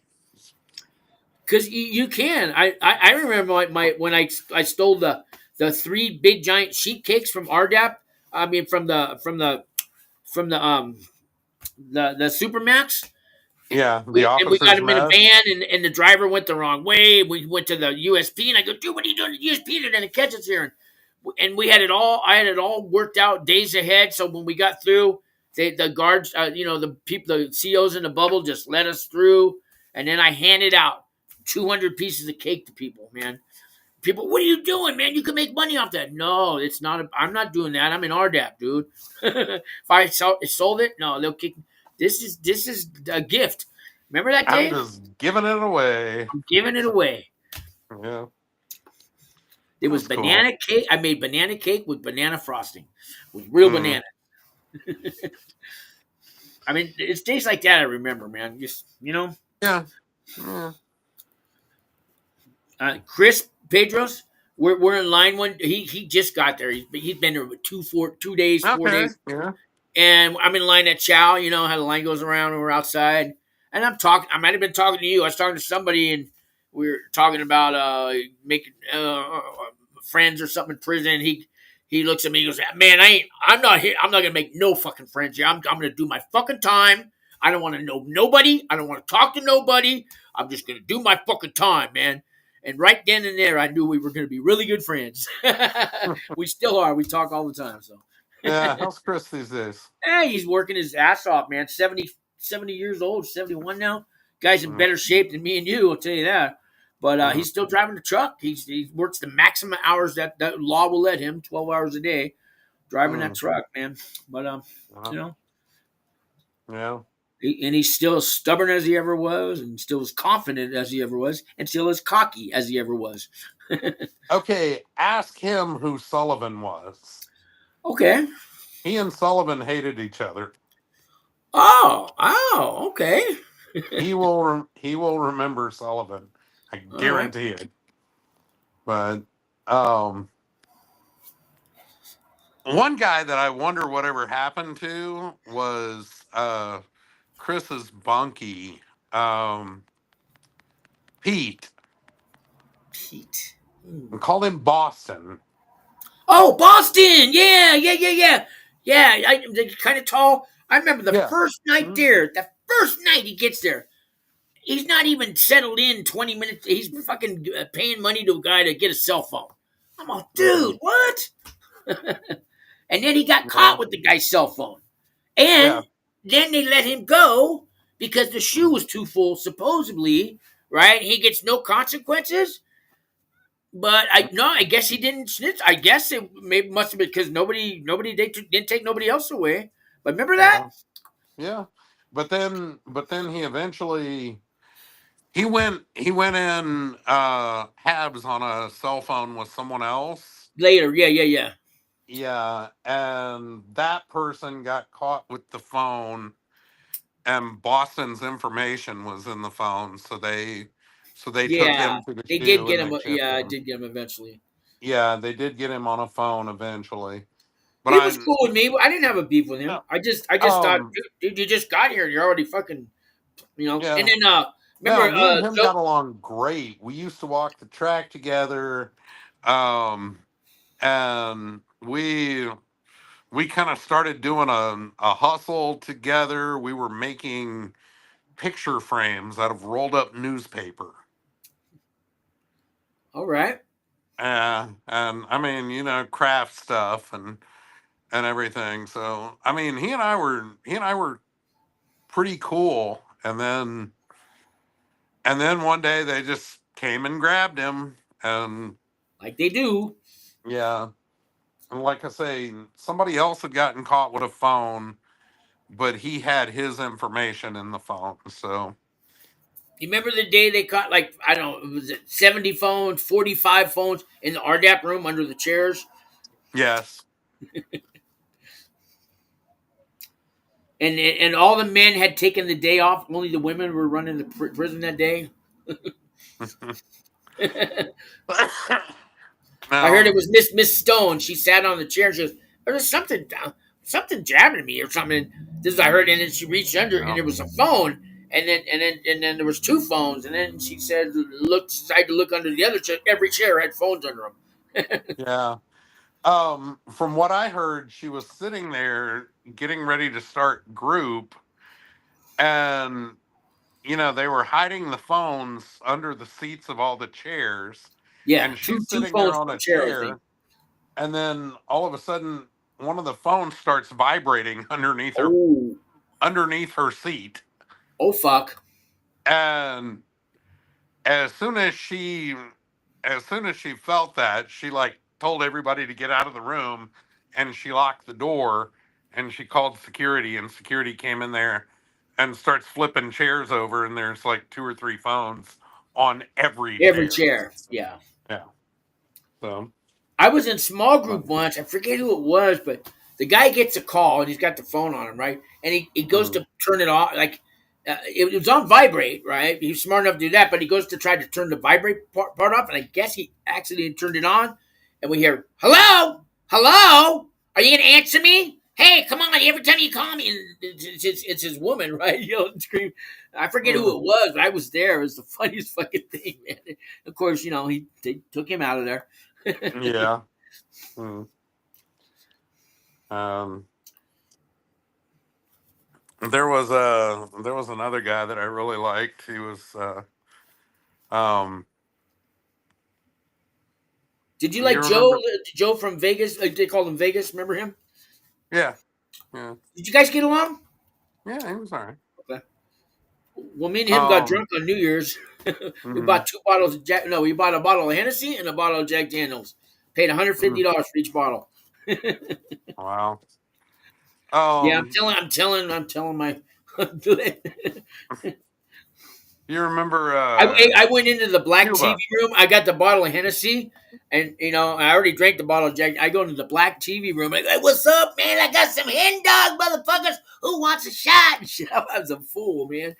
because you can. I remember my when I stole the three big giant sheet cakes from RDAP. I mean from the the Supermax. yeah, the We got officers' him in a mess. van, and the driver went the wrong way. We went to the USP, and I go, dude, what are you doing at the USP? They're gonna catch us here. And we had it all. I had it all worked out days ahead. So when we got through, the guards, the people, the COs in the bubble, just let us through. And then I handed out 200 pieces of cake to people. Man, people, what are you doing, man? You can make money off that. No, it's not. I'm not doing that. I'm in RDAP, dude. If I sold it, no, they'll kick. This is a gift. Remember that, I'm Dave? just giving it away. I'm giving it So, away. yeah, It was that's cool. banana cake. I made banana cake with banana frosting, with real Mm, banana. I mean, it's days like that I remember, man. Just yeah, yeah. Chris Pedros. We're in line one. He just got there. He's been there with 2 days, 4 days. Okay, yeah. And I'm in line at Chow. You know how the line goes around and we're outside. And I'm talking. I might have been talking to you. I was talking to somebody, and we were talking about making friends or something in prison. He looks at me. He goes, "Man, I'm not here. I'm not gonna make no fucking friends here. I'm gonna do my fucking time. I don't want to know nobody. I don't want to talk to nobody. I'm just gonna do my fucking time, man." And right then and there, I knew we were gonna be really good friends. We still are. We talk all the time. So. Yeah, how's Chris these days? Hey, he's working his ass off, man. 70 years old, 71 now. Guy's in Mm, better shape than me and you, I'll tell you that. But mm, he's still driving the truck. He works the maximum hours that law will let him, 12 hours a day, driving that mm, truck, man. But, uh, you know, yeah. and he's still as stubborn as he ever was, and still as confident as he ever was, and still as cocky as he ever was. Okay, ask him who Sullivan was. Okay. He and Sullivan hated each other. Okay. He will remember Sullivan. I All right. guarantee it. But um, one guy that I wonder whatever happened to was Chris's bunkie, um, Pete. Pete. Hmm. And called him Boston. Oh, Boston! Yeah. Yeah. They kind of tall. I remember the Yeah. first night Mhm. there. First night he gets there, he's not even settled in 20 minutes. He's fucking paying money to a guy to get a cell phone. I'm like, Mhm. dude, what? And then he got caught Yeah. with the guy's cell phone. Yeah. And then they let him go because the shoe Mhm. was too full, supposedly, right? He gets no consequences. But I guess he didn't snitch. I guess it maybe must have been because didn't take nobody else away. But remember that? Yeah. Yeah. But then he eventually he went in Habs on a cell phone with someone else. Later, yeah, yeah, yeah. Yeah, and that person got caught with the phone, and Boston's information was in the phone, so they took Yeah, him to the they did shoe get and him. they chipped Yeah, I him. did get him eventually. Yeah, they did get him on a phone eventually. But He was I'm cool with me. I didn't have a beef with him. no, I just thought, um dude, you just got here. You're already fucking, And yeah. then, No, remember, me and him Joe? got along great. We used to walk the track together. Um and we kind of started doing a hustle together. We were making picture frames out of rolled up newspaper. All right, And I mean, craft stuff and everything. So I mean, he and I were pretty cool. And then one day they just came and grabbed him. And like they do. yeah, and like I say, somebody else had gotten caught with a phone, but he had his information in the phone. So You remember the day they caught like I don't know, was it 70 phones, 45 phones in the RDAP room under the chairs, yes. and all the men had taken the day off. Only the women were running the prison that day. I heard it Now, was Miss Stone. She sat on the chair. She goes, "There's something jabbing me or something." This is I heard, and then she reached under, and yeah, there was a phone, and then there was two phones, and then she said, tried to look under the other chair. Every chair had phones under them. yeah. From what I heard, she was sitting there getting ready to start group, and they were hiding the phones under the seats of all the chairs, Yeah, and two she's two sitting there phones on per a chair, I think. chair, and then all of a sudden, one of the phones starts vibrating Oh, underneath her seat, oh fuck! and as soon as she as soon as she felt that, she like told everybody to get out of the room, and she locked the door, and she called security, and security came in there and starts flipping chairs over, and there's like two or three phones on every Every chair. chair. Yeah. Yeah. So I was in small group um, once. I forget who it was, but the guy gets a call and he's got the phone on him, right? And he goes mhm, to turn it off. Like it was on vibrate, right? He's smart enough to do that, but he goes to try to turn the vibrate part off, and I guess he accidentally turned it on. And we hear, "Hello, hello, are you gonna answer me? Hey, come on! Every time you call me, and it's his woman, right? Yell and scream. I forget who mhm, it was, but I was there. It was the funniest fucking thing, man. Of course, they took him out of there. yeah. mm, Um, there was another guy that I really liked. He was um, Did you you like Joe? remember? Joe from Vegas? They called him Vegas. Remember him? Yeah, yeah, Did you guys get along? yeah. He was all right. Okay. Well, me and him got Um, drunk on New Year's. We mhm, bought two bottles of Jack. No, we bought a bottle of Hennessy and a bottle of Jack Daniels. Paid mhm. $150 for each bottle. Wow. Yeah, Um, I'm telling my. I, you remember I went into the black TV Cuba? room. I got the bottle of Hennessy, and I already drank the bottle of Jack. I go into the black TV room. Like, hey, what's up, man? I got some hen dog, motherfuckers. Who wants a shot? And shit, I was a fool, man.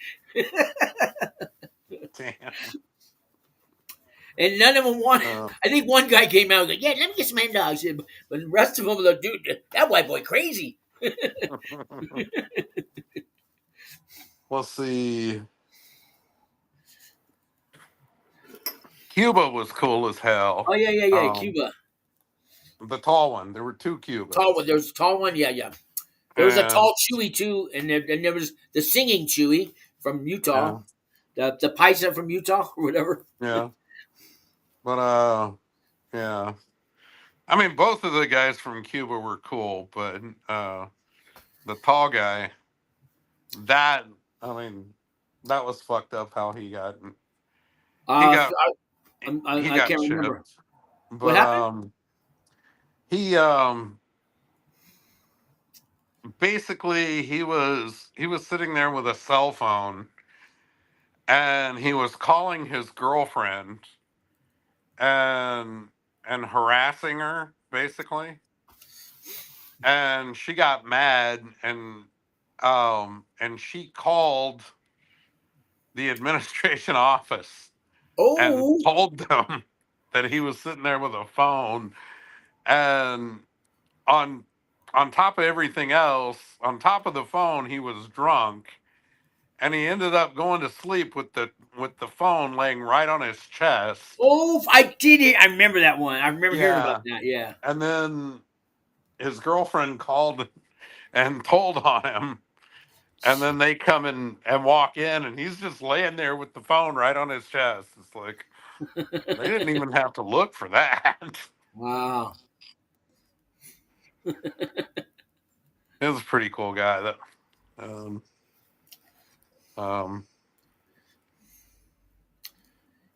Damn. And none of them wanted. Uh, I think one guy came out and was like, "Yeah, let me get some hen dogs." But the rest of them were like, "Dude, that white boy crazy." let's see. Cuba was cool as hell. Oh yeah, yeah, yeah. Um, Cuba, the tall one. There were two tall Cubas. one. There's a tall one. Yeah, yeah. There was a And tall Chewy too, and there was the singing Chewy from Utah, yeah, the Paisa from Utah or whatever. yeah. But yeah. I mean, both of the guys from Cuba were cool, but the tall guy, that I mean, that was fucked up how he Uh, got he I got can't remember chipped. what But happened. he basically he was sitting there with a cell phone, and he was calling his girlfriend and harassing her basically, and she got mad, and she called the administration office and Oh, told them that he was sitting there with a phone, and on on top of everything else, on top of the phone, he was drunk, and he ended up going to sleep with the phone laying right on his chest. oh, I did it. I remember that one. I remember hearing about Yeah. that. Yeah. And then his girlfriend called and told on him, and then they come in and walk in, and he's just laying there with the phone right on his chest. It's like they didn't even have to look for that. Wow. It was a pretty cool guy. That um, um,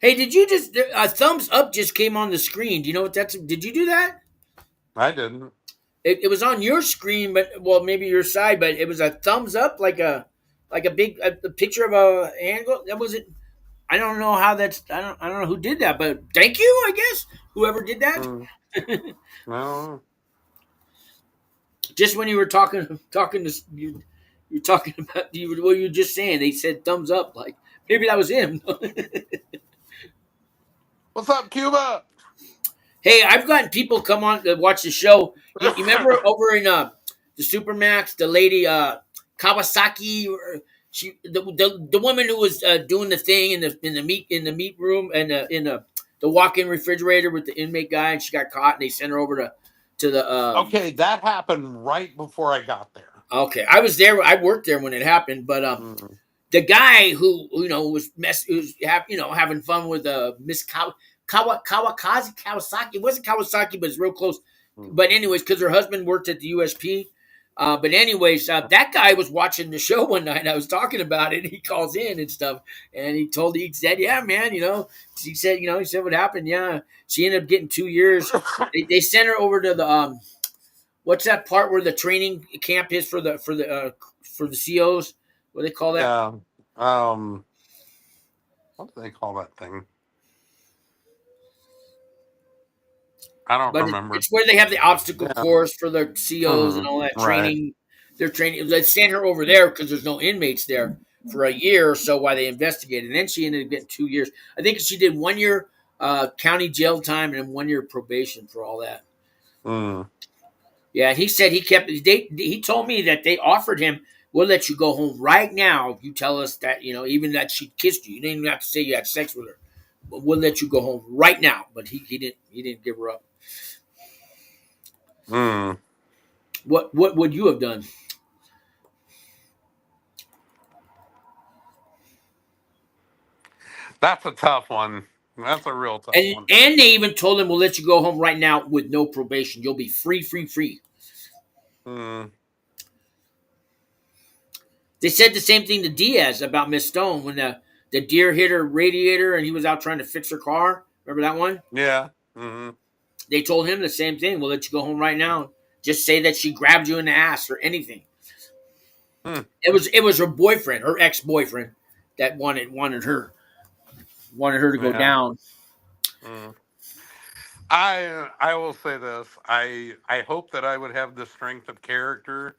Hey, did you just a thumbs up just came on the screen? Do you know what that's? Did you do that? I didn't. It was on your screen, but well, maybe your side, but it was a thumbs up, like a big a picture of a angle. That was it. I don't know how that's. I don't know who did that, but thank you. I guess whoever did that. Mm, no. Just when you were talking to you, you're talking about what you were just saying. They said thumbs up. Like maybe that was him. What's up, Cuba? Hey, I've gotten people come on to watch the show. You remember over in the Supermax, the lady Kawasaki, the woman who was doing the thing in the meat room and in the walk-in refrigerator with the inmate guy, and she got caught, and they sent her over to the Okay, that happened right before I got there. okay. I was there. I worked there when it happened, but Mm, the guy who who was having fun with Miss Kawasaki. It wasn't Kawasaki, but it's real close. mm. But anyways, because her husband worked at the USP. But anyways, that guy was watching the show one night. And I was talking about it. He calls in and stuff, and he said, "Yeah, man, he said what happened. Yeah, she ended up getting 2 years. They sent her over to the what's that part where the training camp is for the COs? What do they call that? Yeah. Um, what do they call that thing? I don't But remember. it's where they have the obstacle Yeah. course for their COs and Mhm. all that Right. training. They're training. They sent her over there because there's no inmates there for a year or so while they investigated. And then she ended up getting 2 years. I think she did 1 year county jail time and then 1 year probation for all that. Mm. Yeah, and he said he told me that they offered him, we'll let you go home right now if you tell us that, even that she kissed you. You didn't even have to say you had sex with her. But we'll let you go home right now. But he didn't give her up. Mm. What would you have done? That's a tough one. That's a real tough And one. and they even told him, we'll let you go home right now with no probation. You'll be free, free, free. Mm. They said the same thing to Diaz about Miss Stone when the deer hit her radiator and he was out trying to fix her car. Remember that one? Yeah. Hmm. They told him the same thing. We'll let you go home right now. Just say that she grabbed you in the ass or anything. Mm. It was her boyfriend, her ex boyfriend, that wanted her to go Yeah. down. Mm. I will say this. I hope that I would have the strength of character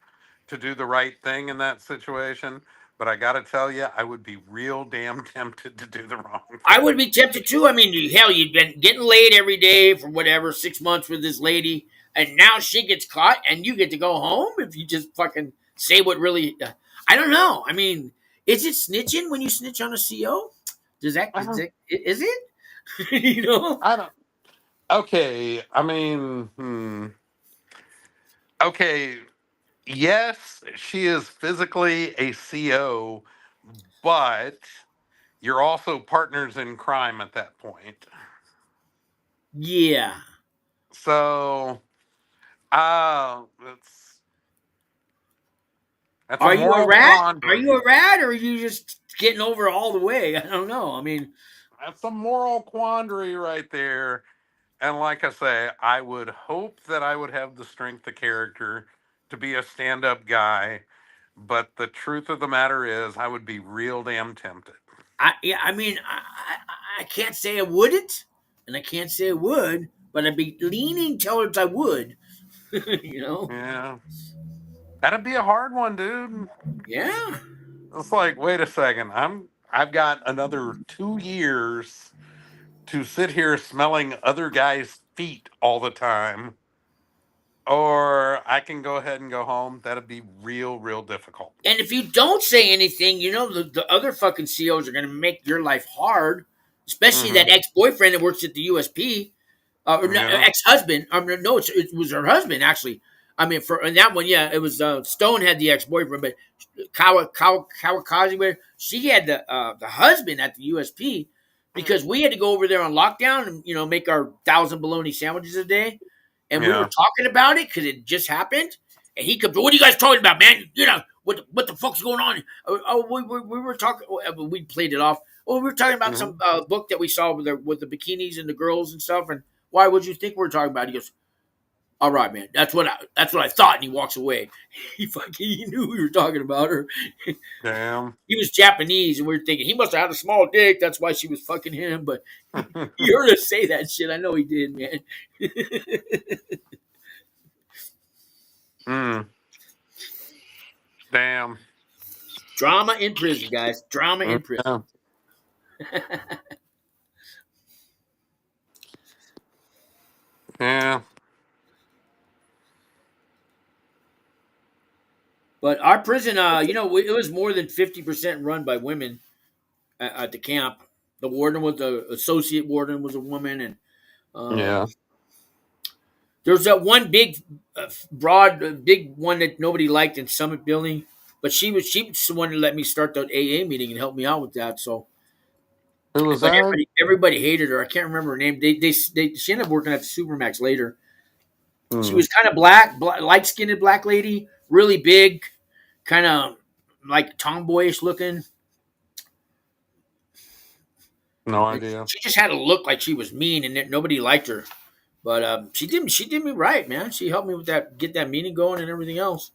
to do the right thing in that situation. But I got to tell you, I would be real damn tempted to do the wrong I thing. would be tempted too. I mean, hell, you've been getting laid every day for whatever 6 months with this lady, and now she gets caught, and you get to go home if you just fucking say what really. I don't know. I mean, is it snitching when you snitch on a CO? Does that I is don't. it? Is it? you know. I don't. Okay. I mean, okay. yes, she is physically a CO, but you're also partners in crime at that point. Yeah. So, that's a Are you a moral rat? Are quandary. you a rat, or are you just getting over it all the way? I don't know. I mean, That's a moral quandary right there. And like I say, I would hope that I would have the strength of character to be a stand up guy. But the truth of the matter is, I would be real damn tempted. I mean, I can't say I wouldn't, and I can't say I would, but I'd be leaning towards I would. you know? Yeah. That'd be a hard one, dude. Yeah. It's like, wait a second. I've got another 2 years to sit here smelling other guys' feet all the time. Or I can go ahead and go home. That'd be real, real difficult. And if you don't say anything, the other fucking COs are going to make your life hard, especially that Mm-hmm. ex boyfriend that works at the USP. Or no, Yeah. ex-husband. No, it was her husband actually. I mean, for in that one, yeah, it was Stone had the ex-boyfriend, but Kawakazi, where she had the husband at the USP because we had to go over there on lockdown and make our 1,000 bologna sandwiches a day, and we were Yeah. talking about it because it just happened, and he comes, "What are you guys talking about, man? What the fuck's going on?" Oh, we were talking. We played it off. Oh, we were talking about Mm-hmm. some book that we saw with the bikinis and the girls and stuff, and why would you think we're talking about? He goes, "All right, man. That's what I thought." And he walks away. He knew we were talking about her. Damn. He was Japanese, and we were thinking he must have had a small dick. That's why she was fucking him. But he heard us say that shit. I know he did, man. Mm. Damn. Drama in prison, guys. Drama in prison. Yeah. Yeah. But our prison, it was more than 50% run by women at the camp. The warden was the associate warden was a woman, and Yeah. there's that one big, broad, big one that nobody liked in Summit Building, but she was the one that let me start the AA meeting and help me out with that. So, Who was but that? everybody hated her. I can't remember her name. She ended up working at the Supermax later. She Hmm. was kind of light skinned black lady, really big, kind of like tomboyish looking. No And idea. she just had a look like she was mean, and that nobody liked her. But she did me right, man. She helped me with that, get that meeting going, and everything else.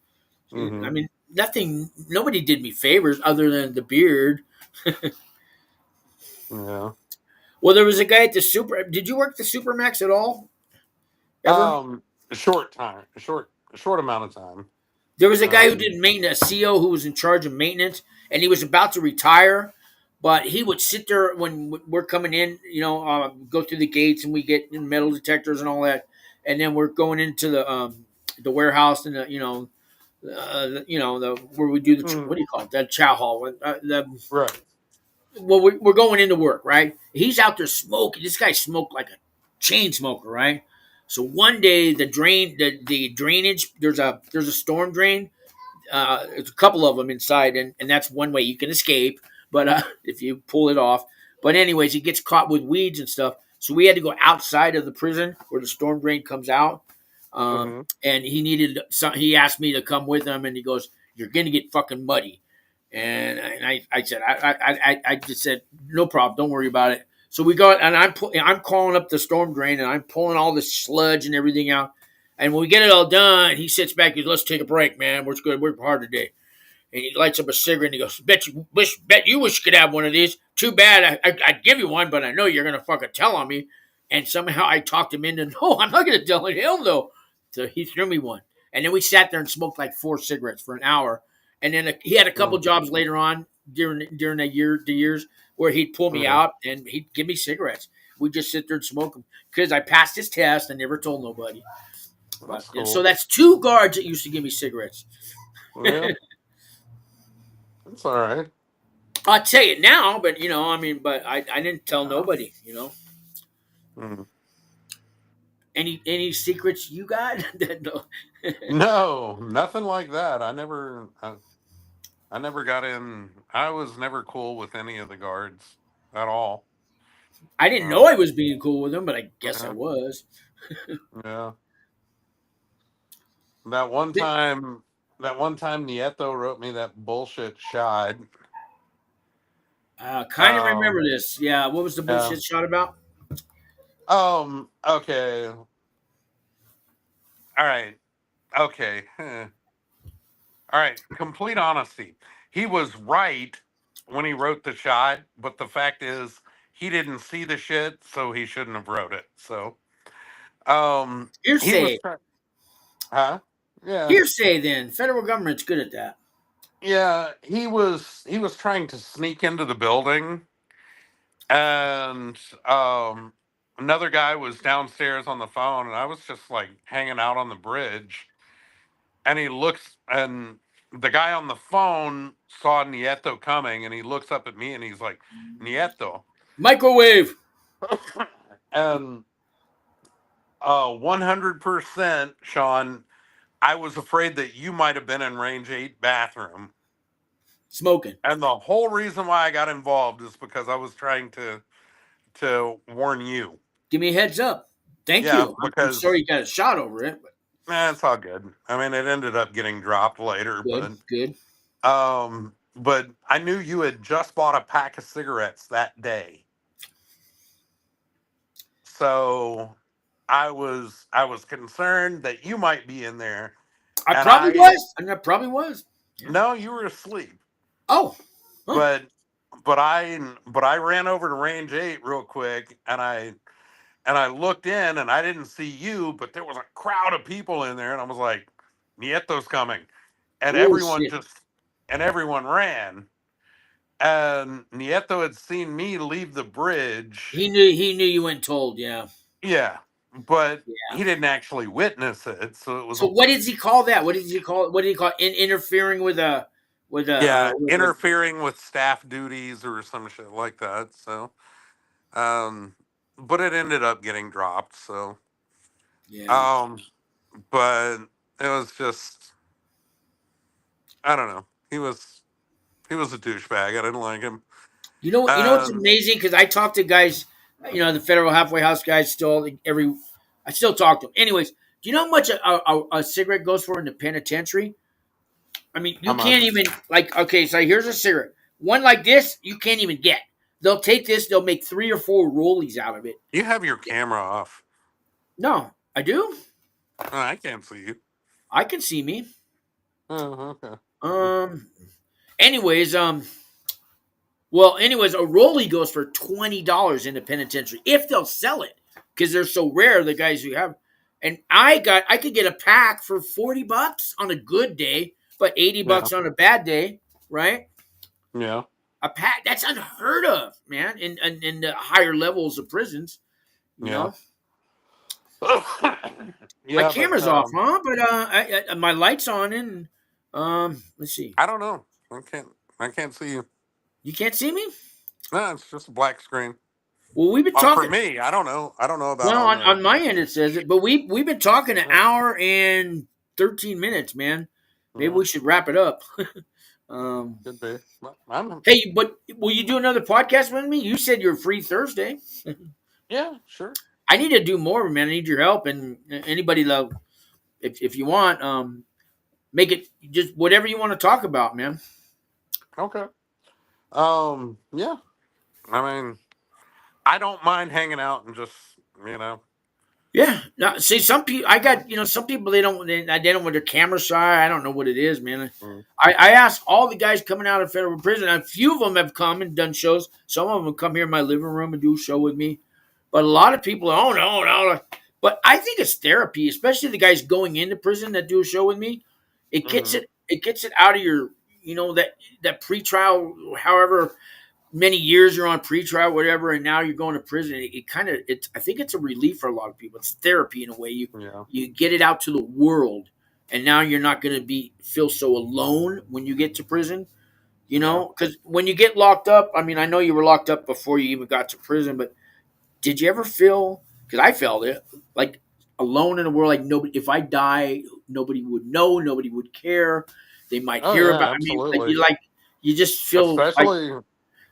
I Mm-hmm. mean, nothing. Nobody did me favors other than the beard. Yeah. Well, there was a guy at the super. Did you work the Supermax at all? Ever? A short time. A short amount of time. There was a guy who Um. did maintenance, a CO who was in charge of maintenance, and he was about to retire. But he would sit there when we're coming in, go through the gates and we get in metal detectors and all that, and then we're going into the warehouse and the where we do Mm, what do you call it, that chow hall, right. well, we're going into work, right? He's out there smoking. This guy smoked like a chain smoker, right? So one day the drainage, there's a storm drain. There's a couple of them inside, and that's one way you can escape. But if you pull it off, but anyways, he gets caught with weeds and stuff. So we had to go outside of the prison where the storm drain comes out. Mm-hmm. And he asked me to come with him, and he goes, "You're gonna get fucking muddy." And I said, I just said, no problem, don't worry about it. So we go, and I'm calling up the storm drain, and I'm pulling all the sludge and everything out. And when we get it all done, he sits back. He goes, "Let's take a break, man. We're going to work hard today." And he lights up a cigarette and he goes, Bet you wish you could have one of these. Too bad. I'd give you one, but I know you're gonna fucking tell on me." And somehow I talked him into, "No, I'm not gonna tell him. Hell no." So he threw me one, and then we sat there and smoked like 4 cigarettes for an hour. And then he had a couple jobs later on during the years where he'd pull me Yeah. out and he'd give me cigarettes. We just sit there and smoke them because I passed his test and never told nobody. But That's so cool. that's two guards that used to give me cigarettes. Yeah. That's all right. I'll tell you now, but I mean, but I didn't tell nobody. Mm. Any secrets you got? No. No, nothing like that. I never got in. I was never cool with any of the guards at all. I didn't know Um, I was being cool with them, but I guess I yeah, was. yeah. That one time, that one time Nieto wrote me that bullshit shot. Kind of remember Um, this. Yeah, what was the yeah. bullshit shot about? Okay. All right. Okay. All right. Complete honesty. He was right when he wrote the shot, but the fact is he didn't see the shit, so he shouldn't have wrote it. So, he was Hearsay. huh? Yeah. Hearsay. Then federal government's good at that. Yeah, he was trying to sneak into the building, and another guy was downstairs on the phone, and I was just like hanging out on the bridge, and he looks, and the guy on the phone saw Nieto coming, and he looks up at me and he's like, Nieto. Microwave. And 100%, Sean, I was afraid that you might have been in range 8 bathroom. Smoking. And the whole reason why I got involved is because I was trying to warn you. Give me a heads up. Thank Yeah, you. I'm sorry because you got a shot over it, but it's all good. I mean, it ended up getting dropped later, good, good. but I knew you had just bought a pack of cigarettes that day. So I was concerned that you might be in there, I and probably was. I probably was. Yeah. no, you were asleep. Oh, huh. But but I ran over to range 8 real quick, and I looked in and I didn't see you, but there was a crowd of people in there, and I was like, Nieto's coming. And Oh everyone shit. just and everyone ran. And Nieto had seen me leave the bridge. He knew you went told. Yeah. Yeah. But Yeah. he didn't actually witness it. So it was So what did he call that? What did he call? What did he call interfering with a yeah, with interfering with staff duties or some shit like that. So um but it ended up getting dropped. So yeah. um but it was just I don't know. He was a douchebag. I didn't like him. You know what's Um, amazing? Because I talk to guys, the federal halfway house guys. I still talk to them. Anyways, do you know how much a cigarette goes for in the penitentiary? I mean, how you can't much? even like. Okay, so here's a cigarette. One like this, you can't even get. They'll take this. They'll make 3 or 4 rollies out of it. You have your camera off. No, I do. Oh, I can't see you. I can see me. Oh, okay. Um. Anyways, anyways, a rollie goes for $20 in the penitentiary if they'll sell it because they're so rare. The guys who have, and I could get a pack for $40 on a good day, but 80 Yeah, bucks on a bad day, right? yeah, A pack that's unheard of, man. In the higher levels of prisons, you yeah. know. My Yeah, but camera's off, huh? But my lights on, and let's see. I don't know. I can't see you. You can't see me. No, it's just a black screen. Well, we've been For talking. me, I don't know. I don't know about Well, on on there. my end it says it, but we've been talking an Yeah, hour and 13 minutes, man. Maybe yeah, we should wrap it up. um, could be. Well, I'm hey, but will you do another podcast with me? You said you're free Thursday. yeah, sure. I need to do more, man. I need your help, and anybody love if you want, make it just whatever you want to talk about, man. Okay. Yeah. I mean, I don't mind hanging out and just you know. Yeah. Now, see, some people I got, some people they don't want their camera shy. I don't know what it is, man. Mm, I asked all the guys coming out of federal prison. A few of them have come and done shows. Some of them come here in my living room and do a show with me. But a lot of people are, oh no, no. But I think it's therapy, especially the guys going into prison that do a show with me. mm-hmm. It gets it out of your, that pretrial, however many years you're on pretrial, whatever, and now you're going to prison. It kind of it's I think it's a relief for a lot of people. It's therapy in a way. You Yeah. you get it out to the world, and now you're not going to be feel so alone when you get to prison. Yeah. Because when you get locked up, I mean, I know you were locked up before you even got to prison, but did you ever feel? Because I felt it like alone in the world. Like nobody, if I die, nobody would know, nobody would care. They might Oh hear yeah, about. I mean, absolutely. you just feel like Especially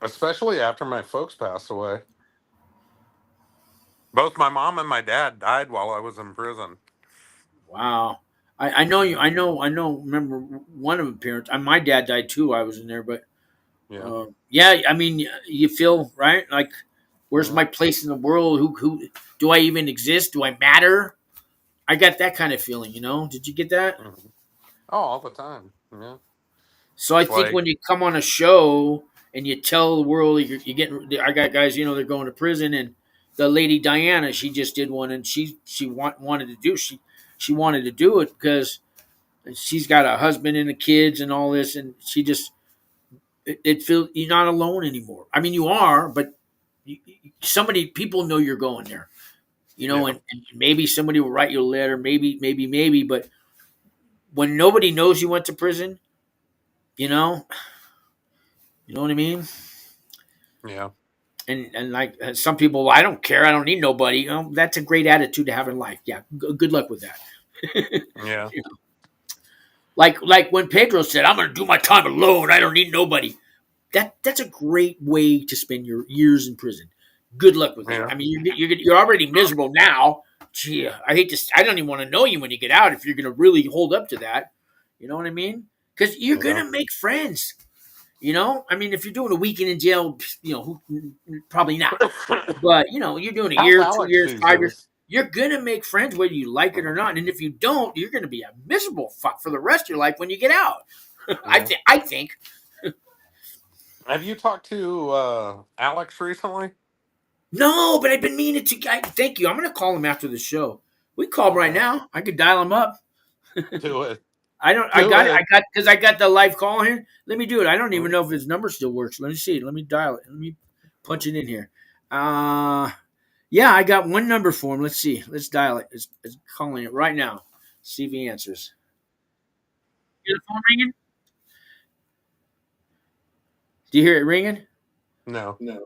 especially after my folks passed away. Both my mom and my dad died while I was in prison. wow. I know you. I know. Remember one of the parents. My dad died too. I was in there, but Yeah. yeah. I mean, you feel right. Like, where's Yeah. my place in the world? Who do I even exist? Do I matter? I got that kind of feeling. Did you get that? Mhm. Oh, all the time. Yeah. So I It's think like, when you come on a show and you tell the world you're getting, I got guys, they're going to prison, and the lady Diana, she just did one, and wanted to do she wanted to do it because she's got a husband and the kids and all this, and she just it feels you're not alone anymore. I mean, you are, but somebody people know you're going there, yeah. and maybe somebody will write you a letter, maybe, but when nobody knows you went to prison, you know, you know what I mean. Yeah. And like some people, "Well, I don't care, I don't need nobody." That's a great attitude to have in life. Yeah, good luck with that. Yeah. Like when Pedro said, "I'm going to do my time alone, I don't need nobody." That's a great way to spend your years in prison. Good luck with that. Yeah. I mean, you're already miserable now. Gee, I hate to. I don't even want to know you when you get out if you're going to really hold up to that. You know what I mean? Because you're going Yeah. to make friends. I mean, if you're doing a weekend in jail, probably not. But you're doing a How's year, two Alex years, these 5 years. days? You're gonna make friends whether you like it or not. And if you don't, you're gonna be a miserable fuck for the rest of your life when you get out. I Yeah. think. I think. Have you talked to Alex recently? No, but I've been meaning to. Thank you. I'm gonna call him after the show. We call him right Okay. now. I could dial him up. Do it. I don't. I Do got it. it. Because I got the live call here. Let me do it. I don't even Mm. know if his number still works. Let me see. Let me dial it. Let me punch it in here. Uh Yeah, I got one number for him. Let's see. Let's dial it. It's calling it right now. See if he answers. Hear the phone ringing? Do you hear it ringing? No. No.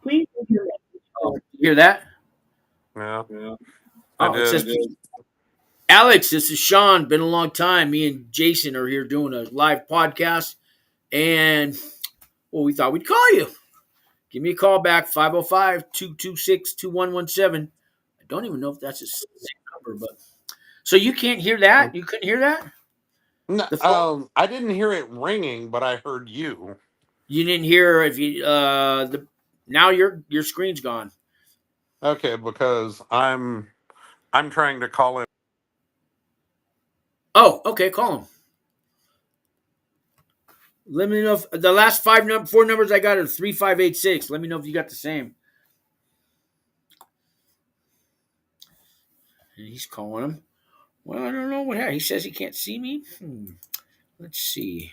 Please leave your message. Oh, you hear that? Yeah. Yeah. I Oh, it did. says Alex. This is Sean. Been a long time. Me and Jason are here doing a live podcast, and well, we thought we'd call you. Give me a call back 505-226-2117. I don't even know if that's a same number, but so you can't hear that? You couldn't hear that? No, The phone. I didn't hear it ringing, but I heard you. You didn't hear if you the now your screen's gone. Okay, because I'm trying to call him. Oh, okay, call him. Let me know if the last four numbers I got are 3586. Let me know if you got the same. And he's calling him. Well, I don't know what happened. He says he can't see me. Let's see.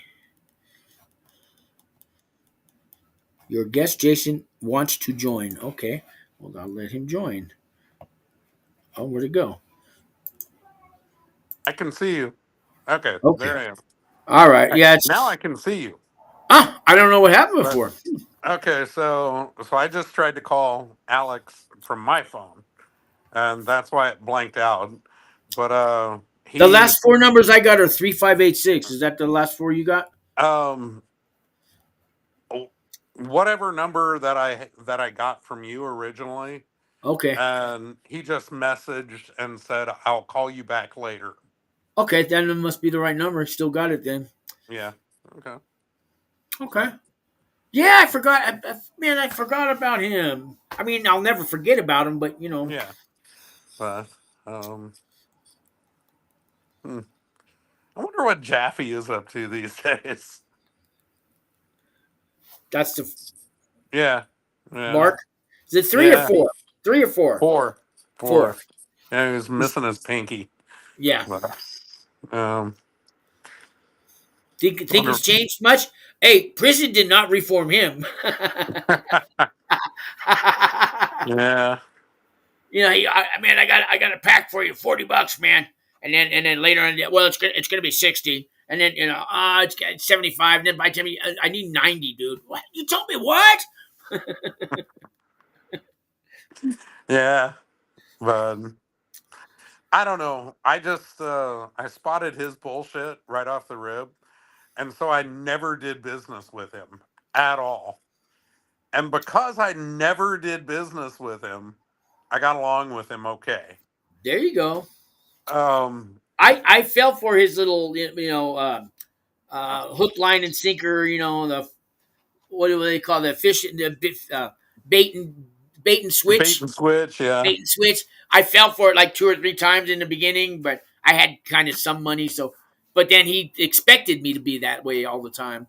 Your guest Jason wants to join. Okay. Well, I'll let him join. Oh, where'd it go? I can see you. Okay, Okay. there I am. All right. Yeah, Now I it's can see you. I don't know what happened But before. okay, so I just tried to call Alex from my phone, and that's why it blanked out. But The he last four numbers I got are 3586. Is that the last four you got? um whatever number that I got from you originally, Okay. and he just messaged and said I'll call you back later. Okay, then it must be the right number. Still got it then. Yeah. Okay. Okay. So Yeah, I forgot. Man, I forgot about him. I mean, I'll never forget about him, but yeah, but hmm. I wonder what Jaffe is up to these days. that's the Yeah. Yeah. mark. Is it three or Yeah. four? Three or four? Four. Four. Four. Yeah, he was missing his pinky. Yeah. But, um, Think wonder. he's changed much? Hey, prison did not reform him. Yeah. Man, I got a pack for you, $40, man. And then later on, well, it's gonna be 60, and then it's 75, and then by the time I need 90, dude. What you told me? What? Yeah. But I don't know. I just I spotted his bullshit right off the rib, and so I never did business with him at all. And because I never did business with him, I got along with him okay. There you go. Um, I fell for his little hook, line, and sinker. The what do they call that fish? Bait and bait and bait switch. and switch, yeah. Bait and switch. I fell for it like 2 or 3 times in the beginning, but I had kind of some money, so. But then he expected me to be that way all the time,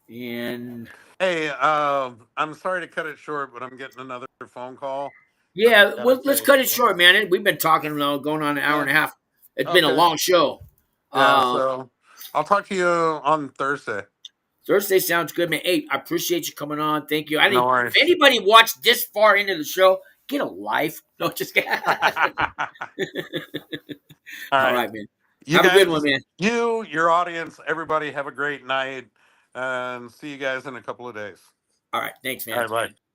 and Hey, I'm sorry to cut it short, but I'm getting another phone call that yeah, I gotta let's take. cut it short, man. We've been talking now, going on an hour Yeah. and a half. It's been a Okay. long show. Yeah. Uh, So I'll talk to you on Thursday. Thursday sounds good, man. Hey, I appreciate you coming on. Thank you. I No think if worries. anybody watched this far into the show, get a life. No, just kidding. All All right. right, man. You Have a good one, guys, man. your audience, everybody have a great night and see you guys in a couple of days. All right, thanks, All man. right. Bye.